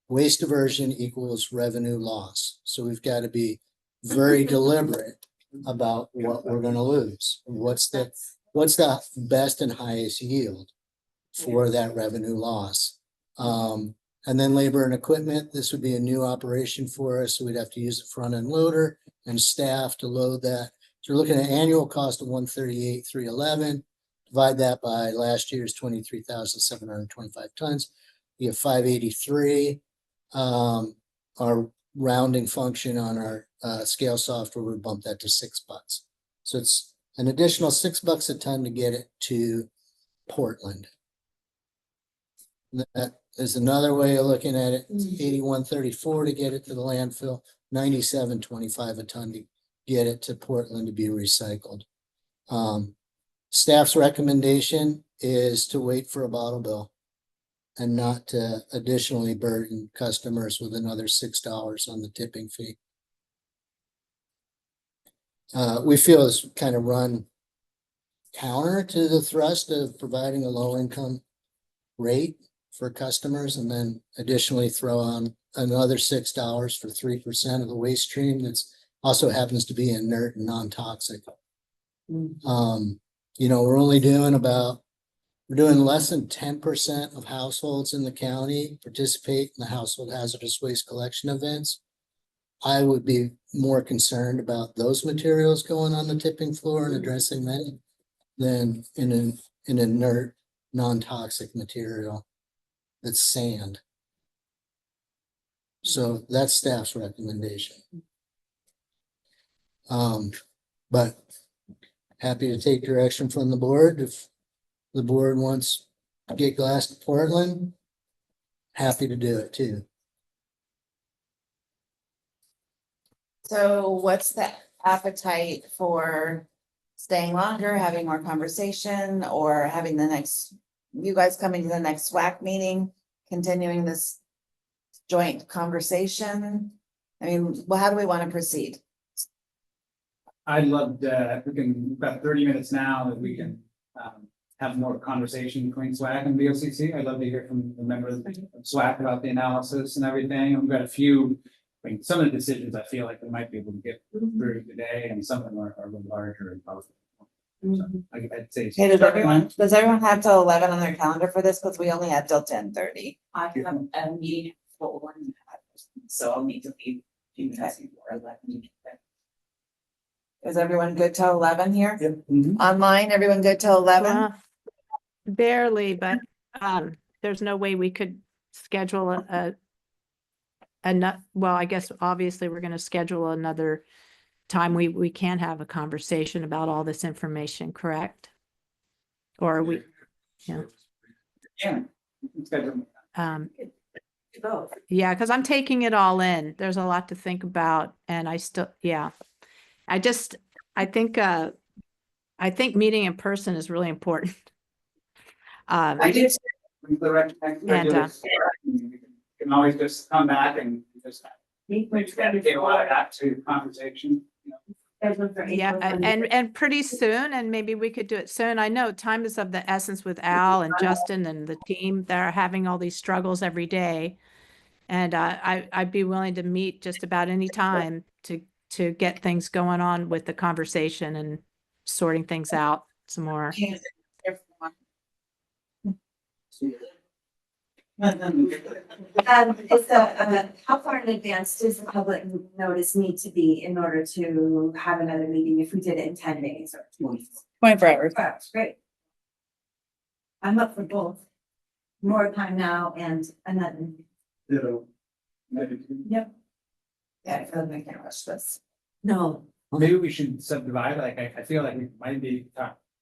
H: Waste diversion equals revenue loss. So we've got to be very deliberate about what we're going to lose. What's the best and highest yield? for that revenue loss. And then labor and equipment, this would be a new operation for us. So we'd have to use a front end loader and staff to load that. So we're looking at annual cost of 138,311. Divide that by last year's 23,725 tons. You have 583. Our rounding function on our scale software would bump that to $6. So it's an additional $6 a ton to get it to Portland. That is another way of looking at it. It's 81.34 to get it to the landfill, 97.25 a ton to get it to Portland to be recycled. Staff's recommendation is to wait for a bottle bill and not to additionally burden customers with another $6 on the tipping fee. We feel it's kind of run counter to the thrust of providing a low income rate for customers, and then additionally throw on another $6 for 3% of the waste stream that's also happens to be inert and non-toxic. You know, we're doing less than 10% of households in the county participate in the household hazardous waste collection events. I would be more concerned about those materials going on the tipping floor and addressing that than in an inert, non-toxic material that's sand. So that's staff's recommendation. But happy to take direction from the board. If the board wants to get glass to Portland, happy to do it too.
C: So what's the appetite for staying longer, having more conversation, or having you guys coming to the next SWAC meeting, continuing this joint conversation? I mean, well, how do we want to proceed?
J: I'd love to, we've got 30 minutes now that we can have more conversation between SWAC and BOCC. I'd love to hear from the members of SWAC about the analysis and everything. We've got some of the decisions I feel like we might be able to get through today, and some of them are a little larger and powerful. So I'd say.
C: Okay, does everyone have till 11 on their calendar for this? Because we only had till 10:30.
B: I have a meeting for 1, so I'll need to leave a few minutes before 11.
C: Is everyone good till 11 here?
J: Yep.
C: Online, everyone good till 11?
A: Barely, but there's no way we could schedule well, I guess obviously we're going to schedule another time we can have a conversation about all this information, correct? Or are we, yeah.
J: Yeah.
A: Yeah, because I'm taking it all in. There's a lot to think about, and I think meeting in person is really important.
J: I did. You can always just come back and just get a lot of that to conversation.
A: Yeah, and pretty soon, and maybe we could do it soon. I know time is of the essence with Al and Justin and the team. They're having all these struggles every day. And I'd be willing to meet just about any time to get things going on with the conversation and sorting things out some more.
K: How far in advance does the public notice need to be in order to have another meeting if we did it in 10 days or
G: 24 hours.
K: Great. I'm up for both. More time now and another. Yep.
C: Yeah, I feel like I can't rush this.
K: No.
J: Maybe we should subdivide, like, I feel like we might be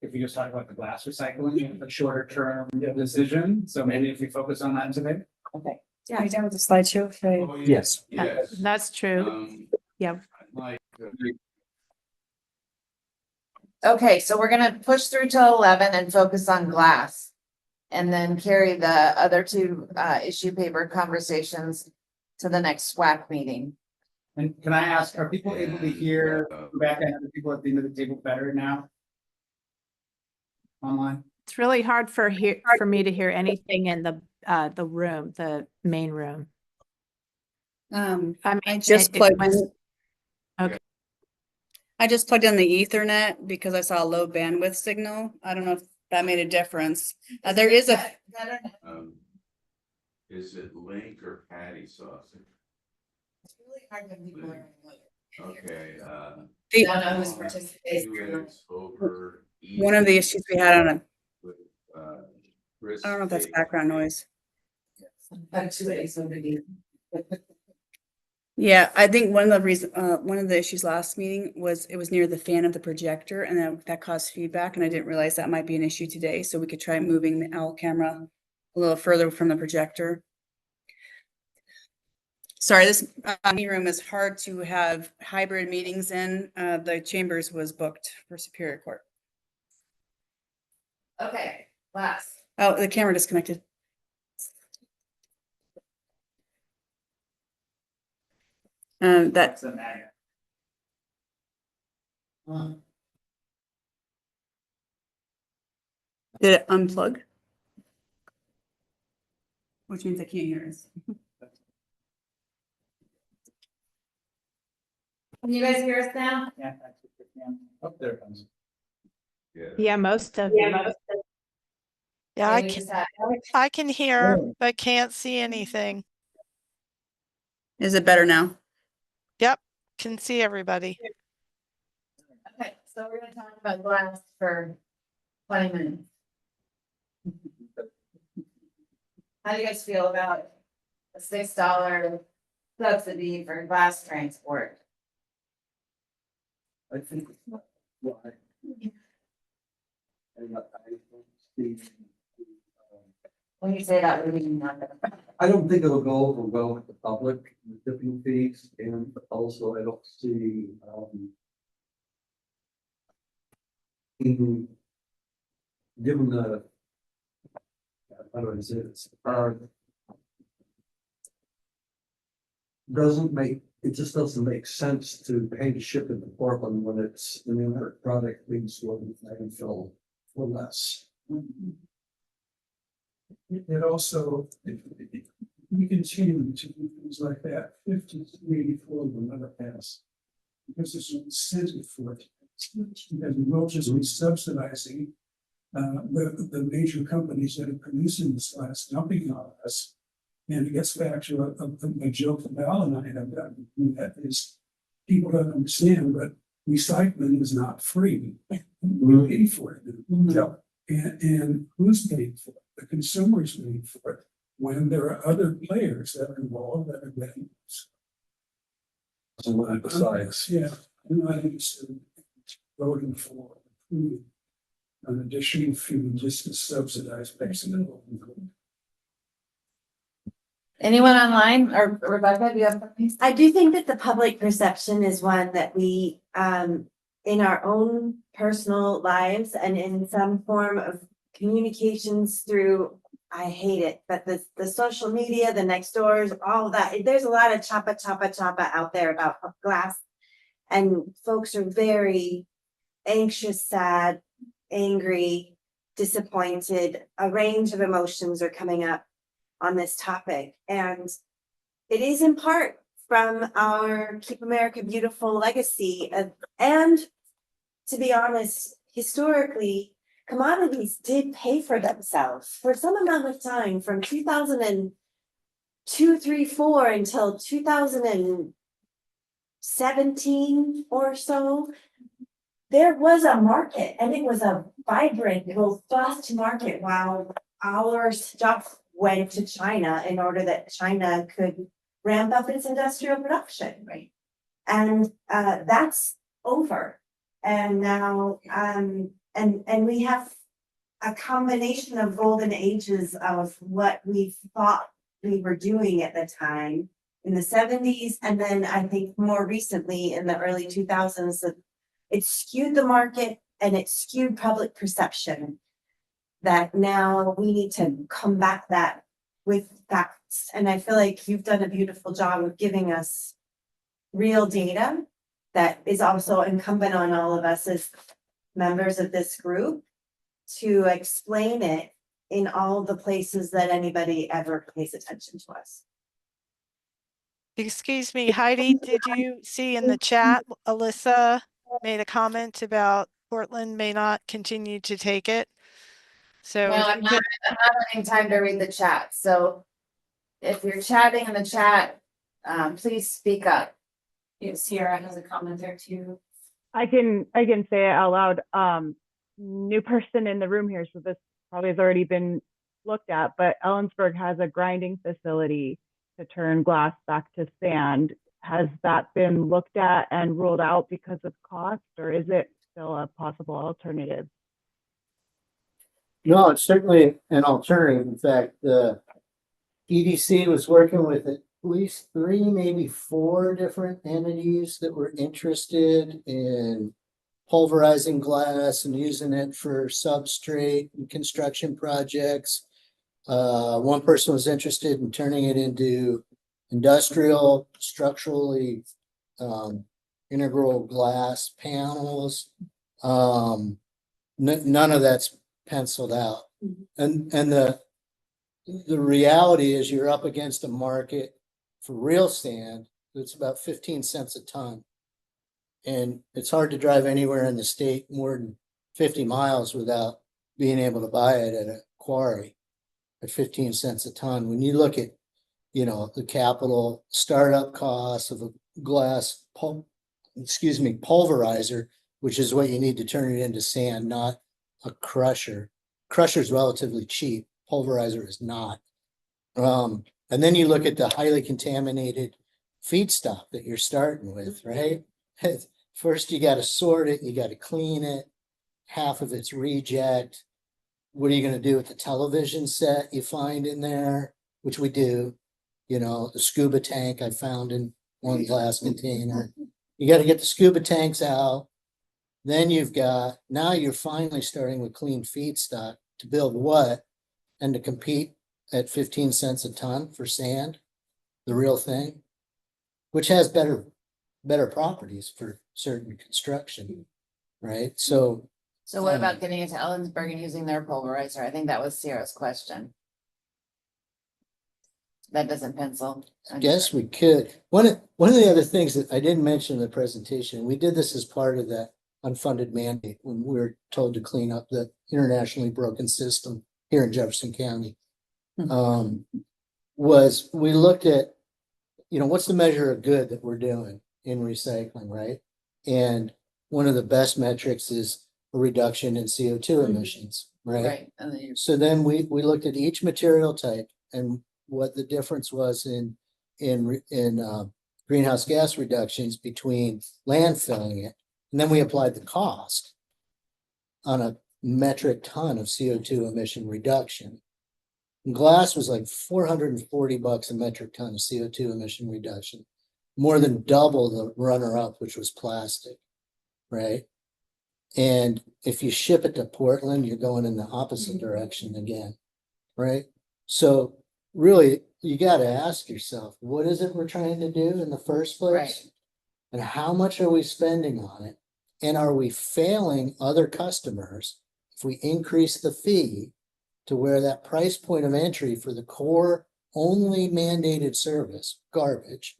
J: if we just talk about the glass recycling, a shorter term decision, so maybe if we focus on that today.
C: Okay.
K: Yeah.
G: Are you done with the slideshow?
J: Yes.
A: That's true. Yeah.
C: Okay, so we're gonna push through till 11 and focus on glass. And then carry the other two issue paper conversations to the next SWAC meeting.
J: And can I ask, are people able to hear Rebecca and other people at the end of the table better now? Online?
A: It's really hard for me to hear anything in the room, the main room. I mean,
G: I just plugged in.
A: Okay.
G: I just plugged in the Ethernet because I saw a low bandwidth signal. I don't know if that made a difference. There is a,
N: Is it link or patty sausage?
C: It's really hard when people are.
N: Okay,
G: the-
C: Don't know who's participating.
N: 2 eggs over.
G: one of the issues we had on it,
N: With,
G: I don't know if that's background noise.
C: 2 eggs over the.
G: Yeah, I think one of the issues last meeting was it was near the fan of the projector and that caused feedback, and I didn't realize that might be an issue today, so we could try moving the owl camera a little further from the projector. Sorry, this meeting room is hard to have hybrid meetings in. The chambers was booked for Superior Court.
C: Okay, last.
G: Oh, the camera disconnected. That
J: That's a matter.
G: did it unplug? Which means I can't hear us.
C: Can you guys hear us now?
J: Yeah, that's what you can. Oh, there it comes.
A: Yeah, most of you.
F: Yeah,
C: Okay, we just had-
F: I can hear, but can't see anything.
G: Is it better now?
F: Yep, can see everybody.
C: Okay, so we're gonna talk about glass for 20 minutes. How do you guys feel about a $6 subsidy for glass transport?
M: I think it's not why. And I don't see,
C: When you say that, what do you mean?
M: I don't think it'll go over well with the public, the tipping fees, and also I don't see, given the, how do I say this, it just doesn't make sense to pay to ship it to Portland when it's an inert product being sold in landfill for less. It also, if we continue to do things like that, 5384 will never pass. Because there's an incentive for it. Because we'll just be subsidizing the major companies that are producing this glass, dumping on us. And it gets back to a joke that Val and I have gotten, that is, people don't understand, but recycling is not free. We pay for it. And who's paying for it? The consumers paying for it. When there are other players that are involved that are getting. Besides, yeah, I'm not interested in voting for an additional fee just to subsidize Mexico.
C: Anyone online or Rebecca, do you have something?
K: I do think that the public perception is one that we, in our own personal lives and in some form of communications through, I hate it, but the social media, the next doors, all of that, there's a lot of choppa out there about glass. And folks are very anxious, sad, angry, disappointed, a range of emotions are coming up on this topic. And it is in part from our Keep America Beautiful legacy and to be honest, historically, commodities did pay for themselves for some amount of time from 2002, 3, 4 until 2017 or so. There was a market and it was a vibrant, robust market while our stuff went to China in order that China could ramp up its industrial production, right? And that's over. And now, and we have a combination of golden ages of what we thought we were doing at the time in the 70s, and then I think more recently in the early 2000s, that it skewed the market and it skewed public perception. That now we need to combat that with facts. And I feel like you've done a beautiful job of giving us real data that is also incumbent on all of us as members of this group to explain it in all the places that anybody ever pays attention to us.
F: Excuse me, Heidi, did you see in the chat, Alyssa made a comment about Portland may not continue to take it? So
C: No,
F: if
C: I'm
F: you
C: not,
F: could-
C: I'm not having time to read the chat, so if you're chatting in the chat, please speak up.
K: Sierra has a comment there too.
D: I can say it out loud. New person in the room here, so this probably has already been looked at, but Ellensburg has a grinding facility to turn glass back to sand. Has that been looked at and ruled out because of cost, or is it still a possible alternative?
H: No, it's certainly an alternative. In fact, the EDC was working with at least 3, maybe 4 different entities that were interested in pulverizing glass and using it for substrate and construction projects. One person was interested in turning it into industrial, structurally integral glass panels. None of that's penciled out. And the reality is you're up against a market for real sand that's about 15 cents a ton. And it's hard to drive anywhere in the state more than 50 miles without being able to buy it at a quarry at 15 cents a ton. When you look at, the capital startup costs of a glass pulverizer, which is what you need to turn it into sand, not a crusher. Crusher is relatively cheap. Pulverizer is not. And then you look at the highly contaminated feedstock that you're starting with, right? First, you got to sort it, you got to clean it. Half of it's reject. What are you going to do with the television set you find in there? Which we do. The scuba tank I found in one glass container. You got to get the scuba tanks out. Then now you're finally starting with clean feedstock to build what? And to compete at 15 cents a ton for sand, the real thing, which has better properties for certain construction, right? So
C: what about getting into Ellensburg and using their pulverizer? I think that was Sierra's question. That doesn't pencil.
H: I guess we could. One of the other things that I didn't mention in the presentation, we did this as part of that unfunded mandate when we were told to clean up the internationally broken system here in Jefferson County. Was we looked at, what's the measure of good that we're doing in recycling, right? And one of the best metrics is a reduction in CO2 emissions, right?
C: Right. And then
H: So then we looked at each material type and what the difference was in greenhouse gas reductions between landfilling it. And then we applied the cost on a metric ton of CO2 emission reduction. And glass was like $440 a metric ton of CO2 emission reduction, more than double the runner-up, which was plastic, right? And if you ship it to Portland, you're going in the opposite direction again, right? So really, you got to ask yourself, what is it we're trying to do in the first place?
C: Right.
H: And how much are we spending on it? And are we failing other customers if we increase the fee to where that price point of entry for the core only mandated service, garbage,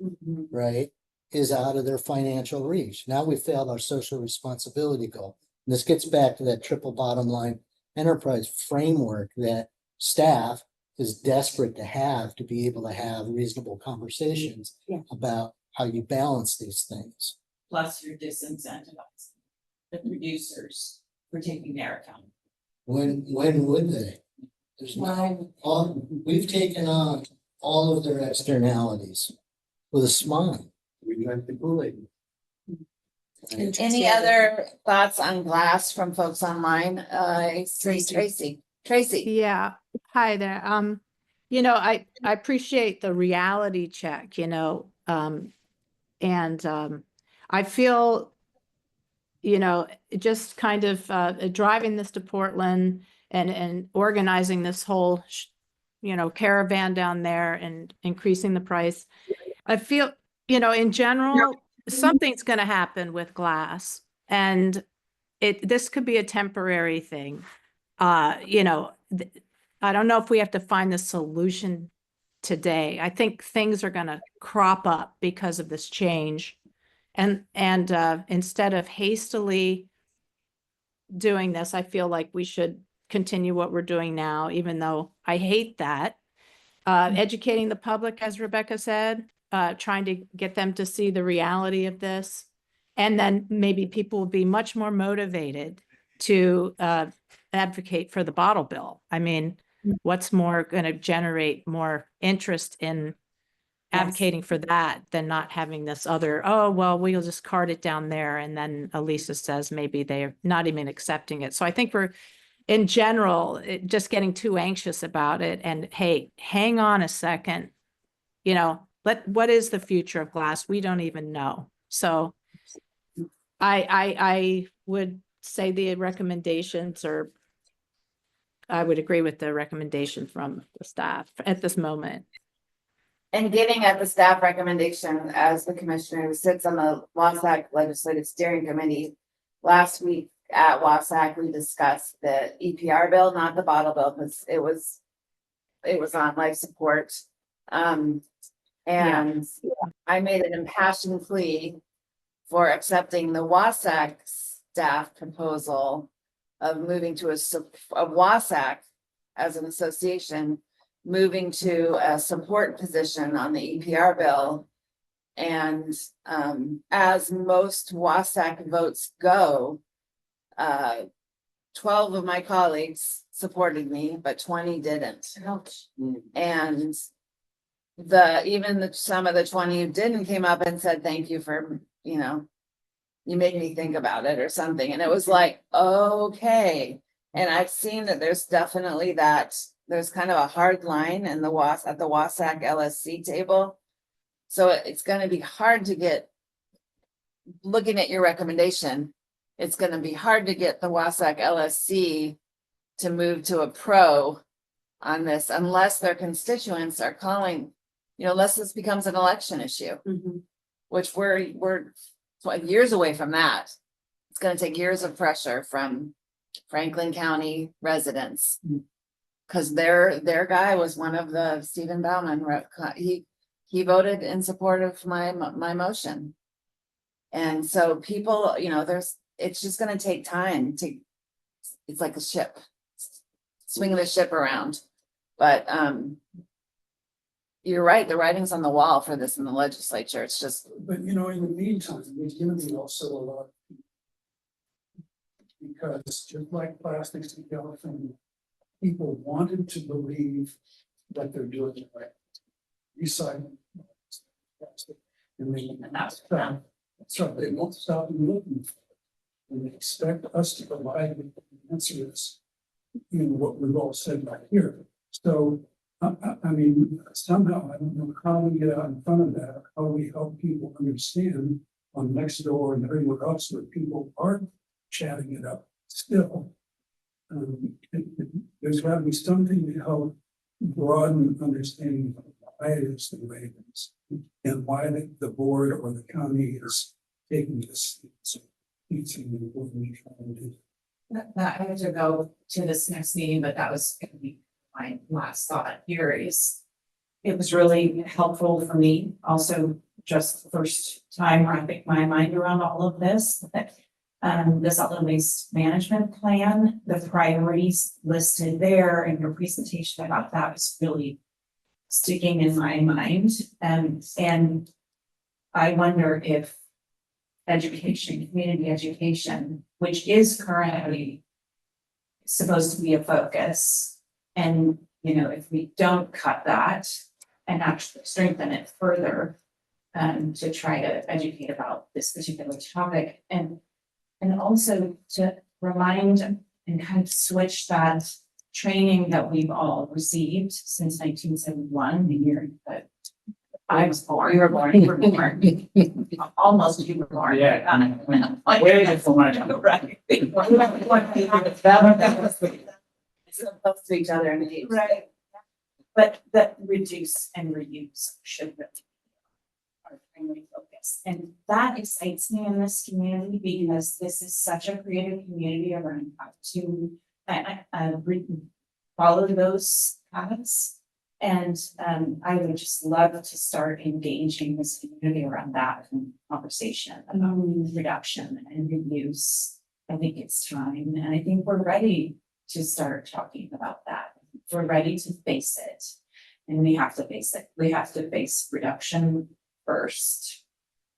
H: right, is out of their financial reach? Now we failed our social responsibility goal. And this gets back to that triple bottom line enterprise framework that staff is desperate to be able to have reasonable conversations about how you balance these things.
B: Plus you're disincentivizing the producers for taking their account.
H: When would they? There's we've taken on all of their externalities with a smile. We drank the Kool-Aid.
C: Any other thoughts on glass from folks online? I see Tracy.
A: Yeah, hi there. I appreciate the reality check, I feel, just kind of driving this to Portland and organizing this whole, caravan down there and increasing the price. I feel, in general, something's going to happen with glass, and this could be a temporary thing. I don't know if we have to find the solution today. I think things are going to crop up because of this change. And instead of hastily doing this, I feel like we should continue what we're doing now, even though I hate that. Educating the public, as Rebecca said, trying to get them to see the reality of this. And then maybe people will be much more motivated to advocate for the bottle bill. I mean, what's more going to generate more interest in advocating for that than not having this other, oh, well, we'll just cart it down there. And then Elisa says maybe they're not even accepting it. So I think we're, in general, just getting too anxious about it. And hey, hang on a second, you know, what is the future of glass? We don't even know. So I would say the recommendations are, I would agree with the recommendation from the staff at this moment.
C: And getting at the staff recommendation, as the commissioner who sits on the WASAC Legislative Steering Committee, last week at WASAC, we discussed the EPR bill, not the bottle bill, because it was on life support. And I made an impassioned plea for accepting the WASAC staff proposal of moving to a WASAC as an association, moving to a support position on the EPR bill. And as most WASAC votes go, 12 of my colleagues supported me, but 20 didn't. And some of the 20 who didn't came up and said, thank you for, you made me think about it or something. And it was like, okay. And I've seen that there's definitely there's kind of a hard line in the at the WASAC LSC table. So it's going to be hard to get, looking at your recommendation, it's going to be hard to get the WASAC LSC to move to a pro on this unless their constituents are calling, unless this becomes an election issue, which we're years away from that. It's going to take years of pressure from Franklin County residents, because their guy was one of the Stephen Bauman. He voted in support of my motion, and so people, it's just going to take time it's like a ship, swinging the ship around. But you're right, the writing's on the wall for this in the legislature. It's just.
M: But in the meantime, there's gonna be also a lot. Because just like plastics in California, people wanted to believe that they're doing it right. Recycling. And that's right. They won't stop looking for it. And they expect us to provide the answers in what we've all said right here. So, I mean, somehow, I don't know how we get out in front of that, how we help people understand on Nextdoor and everywhere else where people are chatting it up still. There's got to be something to help broaden understanding of why it is the way it is and why the board or the county is taking this. So, what we try to do.
B: That I had to go to this next meeting, but that was going to be my last thought here. Is it was really helpful for me also, just the first time wrapping my mind around all of this. The solid waste management plan, the priorities listed there in your presentation about that was really sticking in my mind. And I wonder if education, community education, which is currently supposed to be a focus, and if we don't cut that and actually strengthen it further, to try to educate about this particular topic, and also to remind and kind of switch that training that we've all received since 1971, the year that I was born. You were born. You were born. Almost you were born.
J: Yeah. Way before my time.
C: Right. So close to each other in age.
B: Right. But that reduce and reuse should really be our primary focus. And that excites me in this community because this is such a creative community around how to follow those paths. And I would just love to start engaging this community around that conversation about reduction and reuse. I think it's time, and I think we're ready to start talking about that. We're ready to face it. And we have to face it. We have to face reduction first.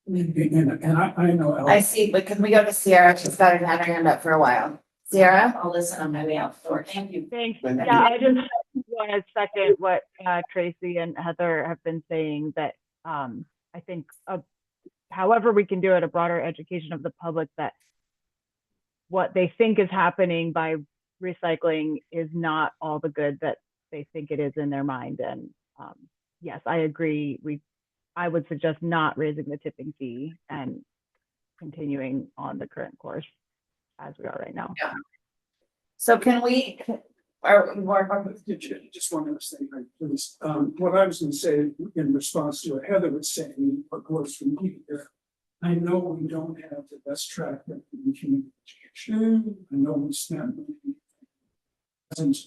M: And I know.
C: I see, but can we go to Sierra? She's got her hand up for a while. Sierra?
B: I'll listen on my way out the door. Thank you.
D: Thanks. Yeah, I just want to second what Tracy and Heather have been saying, that I think however we can do it, a broader education of the public that what they think is happening by recycling is not all the good that they think it is in their mind. And yes, I agree. I would suggest not raising the tipping fee and continuing on the current course as we are right now.
C: Yeah. So can we,
M: Just one other thing, please. What I was gonna say in response to what Heather was saying, of course, from me here, I know we don't have the best track record in community education. I know we spent money, hasn't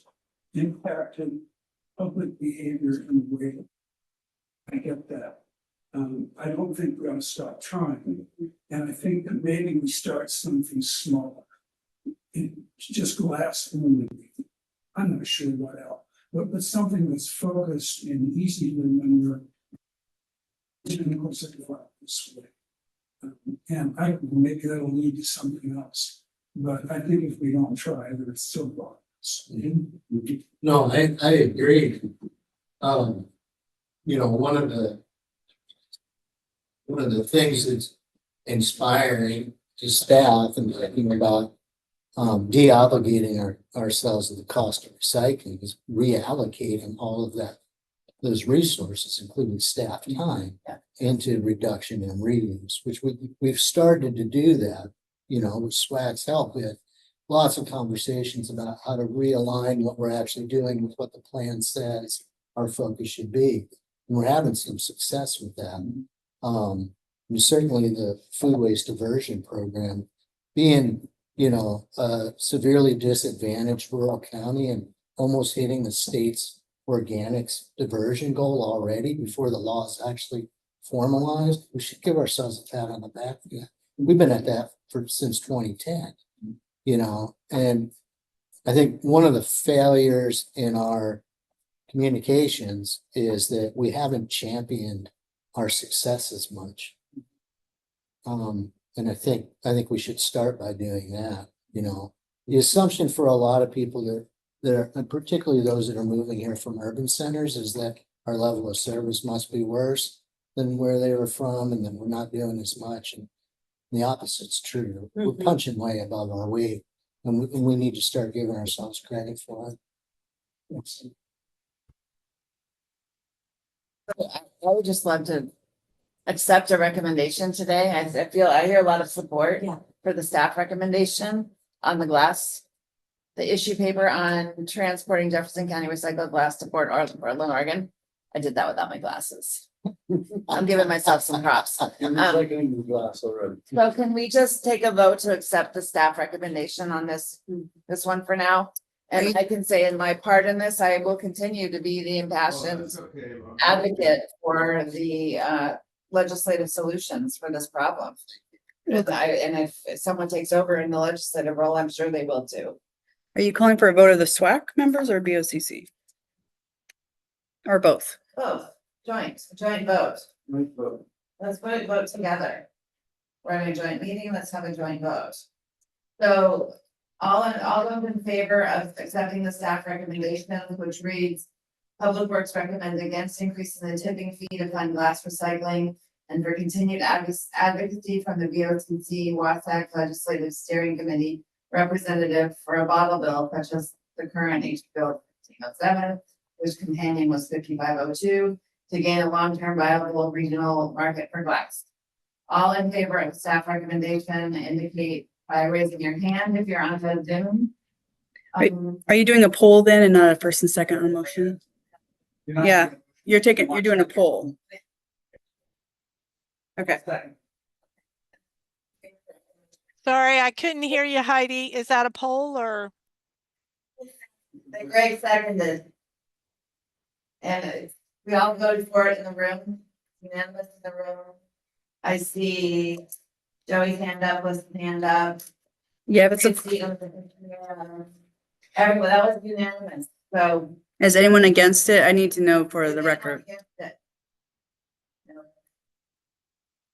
M: impacted public behavior in a way. I get that. I don't think we're gonna stop trying, and I think that maybe we start something smaller. Just glass only. I'm not sure what else, but something that's focused and easy to remember. This way. And maybe that'll lead to something else, but I think if we don't try, then it's still wrong.
H: No, I agree. You know, one of the things that's inspiring to staff and thinking about de-obligating ourselves of the cost of recycling is reallocating all of those resources, including staff time, into reduction and reuse, which we've started to do that, you know, with SWAC's help. We had lots of conversations about how to realign what we're actually doing with what the plan says our focus should be. And we're having some success with that. And certainly the food waste diversion program, being, you know, a severely disadvantaged rural county and almost hitting the state's organics diversion goal already before the law is actually formalized, we should give ourselves a pat on the back. Yeah. We've been at that since 2010, you know, and I think one of the failures in our communications is that we haven't championed our successes much. And I think we should start by doing that. You know, the assumption for a lot of people that are, and particularly those that are moving here from urban centers, is that our level of service must be worse than where they were from, and then we're not doing as much. And the opposite's true. We're punching way above our weight, and we need to start giving ourselves credit for it.
C: I would just love to accept a recommendation today. I hear a lot of support for the staff recommendation on the glass. The issue paper on transporting Jefferson County recycled glass to Portland, Oregon. I did that without my glasses. I'm giving myself some props. So can we just take a vote to accept the staff recommendation on this one for now? And I can say in my part in this, I will continue to be the impassioned advocate for the legislative solutions for this problem. And if someone takes over in the legislative role, I'm sure they will too.
G: Are you calling for a vote of the SWAC members or BOCC? Or both?
C: Both, joint vote. Let's vote together. We're having a joint meeting, let's have a joint vote. So all those in favor of accepting the staff recommendation, which reads, Public Works recommends against increasing the tipping fee to fund glass recycling and for continued advocacy from the BOCC WASAC Legislative Steering Committee representative for a bottle bill such as the current HB Bill 1507, whose companion was 5502, to gain a long-term viable regional market for glass. All in favor of staff recommendation indicate by raising your hand if you're on the Zoom.
G: Are you doing a poll then and not a first and second on motion? Yeah, you're doing a poll. Okay.
F: Sorry, I couldn't hear you, Heidi. Is that a poll or?
C: Greg seconded. And we all voted for it in the room, unanimous in the room. I see Joey's hand up, Lizzie's hand up.
G: Yeah, but
C: Everyone, that was unanimous, so.
G: Is anyone against it? I need to know for the record.
C: No.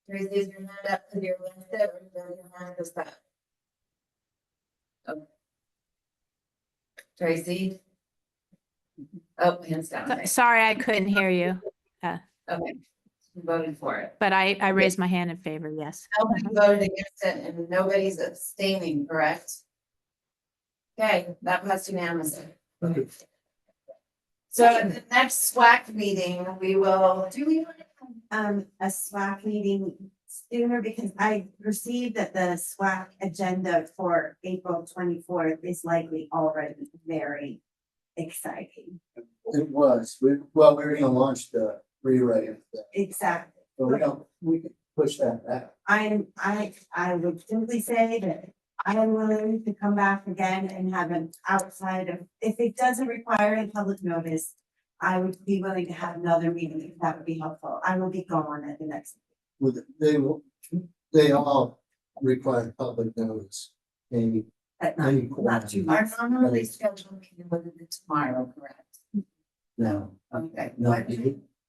C: Tracy's your hand up because you're against it, or does your hand is up? Oh. Tracy? Oh, hands down. Okay.
A: Sorry, I couldn't hear you,
C: Okay. You voted for it.
A: but I raised my hand in favor, yes.
C: Nobody voted against it and nobody's abstaining, correct? Okay, that passed unanimously. So at the next SWAC meeting, we will,
K: Do we want a SWAC meeting sooner? Because I received that the SWAC agenda for April 24th is likely already very exciting.
H: It was, we were gonna launch the rewrite of that,
K: Exactly.
H: but we can push that back.
K: I would simply say that I am willing to come back again and have an outside of, if it doesn't require a public notice, I would be willing to have another meeting if that would be helpful. I will be gone at the next.
H: They all require public notice. Maybe
K: But not too
C: our
K: much.
C: normally scheduled meeting will be tomorrow, correct?
H: No,
C: Okay.
H: no,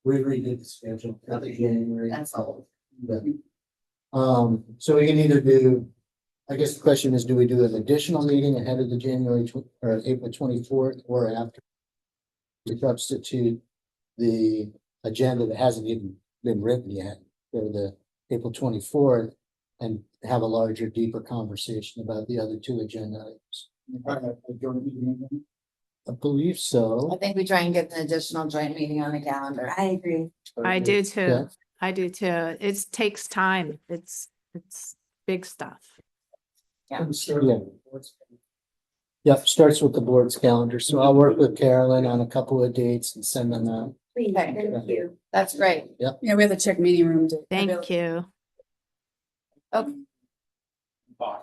H: we redid the schedule, not the January.
C: That's all.
H: But, so we can either do, I guess the question is, do we do an additional meeting ahead of the or April 24th or after? To substitute the agenda that hasn't even been written yet for the April 24th and have a larger, deeper conversation about the other two agenda items. I believe so.
C: I think we try and get an additional joint meeting on the calendar.
K: I agree.
A: I do too.
H: Yeah.
A: I do too. It takes time. It's big stuff.
C: Yeah.
H: Yep, starts with the board's calendar. So I'll work with Carolyn on a couple of dates and send them out.
K: Please, thank you.
C: That's great.
G: Yeah, we have to check meeting room.
A: Thank you.
C: Okay.
J: Boss.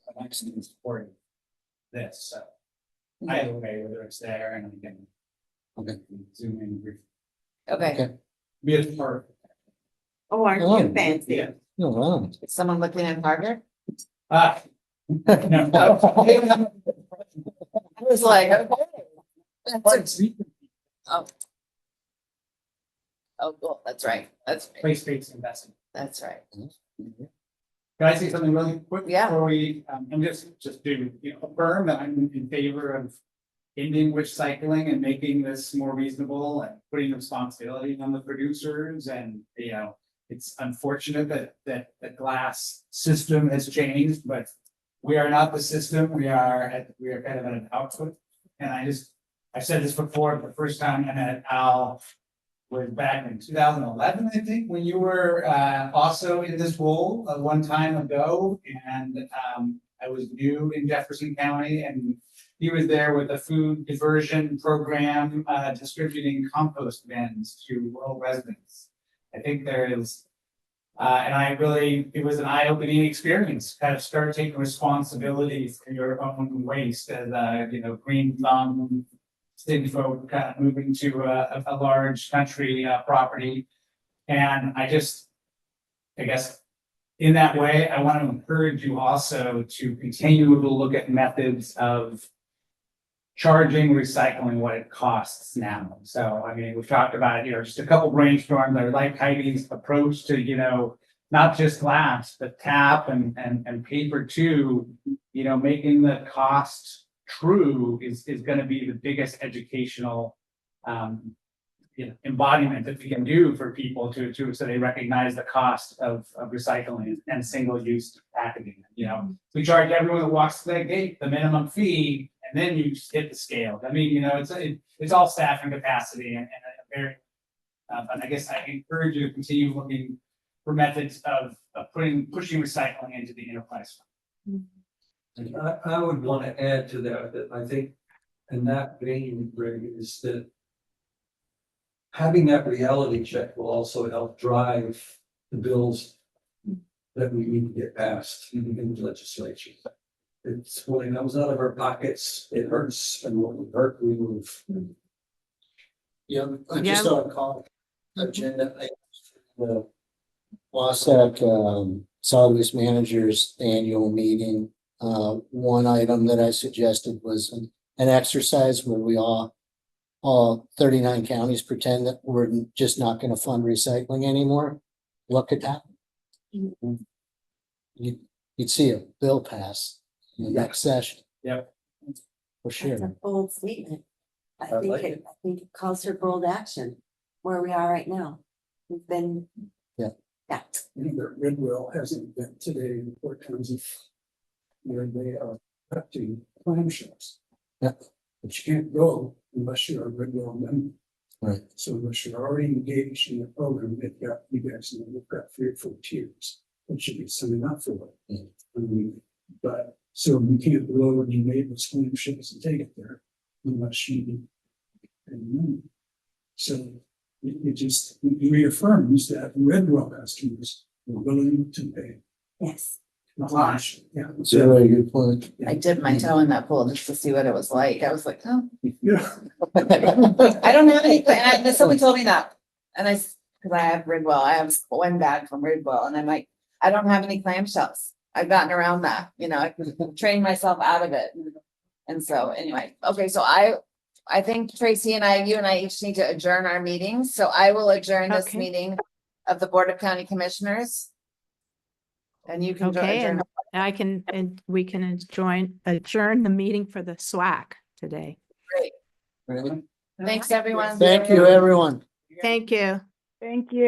J: I'm actually supporting this, so. Either way, whether it's there and we can.
H: Okay.
J: Zoom in briefly.
C: Okay.
H: Okay.
J: Be a part.
K: Oh, aren't
H: Oh.
K: you fancy?
J: Yeah.
H: No, wow.
C: Is someone looking at Parker?
J: No.
C: I was like, okay. That's a- Oh. Oh, cool. That's right. That's right.
J: Place-based investment.
C: That's right.
J: Can I say something really quick?
C: Yeah.
J: Before we, and just to, affirm that I'm in favor of ending wish cycling and making this more reasonable and putting responsibility on the producers and, it's unfortunate that the glass system has changed, but we are not the system. We are kind of at an output. And I said this before, the first time I met Al was back in 2011, I think, when you were also in this role one time ago. And I was new in Jefferson County and he was there with a food diversion program distributing compost bins to rural residents. I think there is, it was an eye-opening experience, kind of start taking responsibility for your own waste as green thumb, city folk kind of moving to a large country property. And I guess in that way, I want to encourage you also to continue to look at methods of charging recycling what it costs now. So, we've talked about, just a couple brainstorms. I like Heidi's approach to, not just glass, but tap and paper too, making the cost true is going to be the biggest educational embodiment that we can do for people so they recognize the cost of recycling and single-use packaging. We charge everyone that walks to that gate the minimum fee, and then you just hit the scale. It's all staffing capacity and very. But I guess I encourage you to continue looking for methods of pushing recycling into the enterprise fund.
O: And I would want to add to that I think, in that vein, Greg, is that having that reality check will also help drive the bills that we need to get passed in the legislature. It's when it comes out of our pockets, it hurts, and when we hurt, we move.
H: Yeah, I just saw a call agenda. The WASAC solid waste managers annual meeting One item that I suggested was an exercise where we all 39 counties pretend that we're just not gonna fund recycling anymore. What could happen? You'd see a bill pass in the next session.
J: Yep.
H: For
K: That's a
H: sure.
K: bold statement. I
O: I
K: think
O: like
K: it, I think it calls for bold action where we are right now. We've been.
H: Yeah.
K: Yeah.
M: You know, that Redwell has an event today in Port Townsend where they are acting clam shells.
H: Yeah.
M: But you can't go unless you're a Redwell member.
H: Right.
M: So unless you're already engaged in the program, they've got, you guys know, they've got 3 or 4 tiers. That should be signing up for it.
H: Mm.
M: I mean, but so you can't go and you made those clam shells and take it there unless you. And so it just reaffirms that Redwell customers are willing to pay.
K: Yes.
M: Yeah.
H: It's a really good point.
C: I dipped my toe in that pool just to see what it was like. I was like, oh.
M: Yeah.
C: I don't have any, and somebody told me that. And cause I have Ridwell, I have one bag from Ridwell and I'm like, I don't have any clamshells. I've gotten around that, you know, I trained myself out of it. And so anyway, okay, so I think Tracy and you and I each need to adjourn our meetings. So I will adjourn this
A: Okay.
C: meeting of the Board of County Commissioners. And you can
A: Okay,
C: adjourn.
A: and I can, and we can adjourn the meeting for the SWAC today.
C: Great.
H: Really?
C: Thanks, everyone.
H: Thank you, everyone.
A: Thank you.
D: Thank you.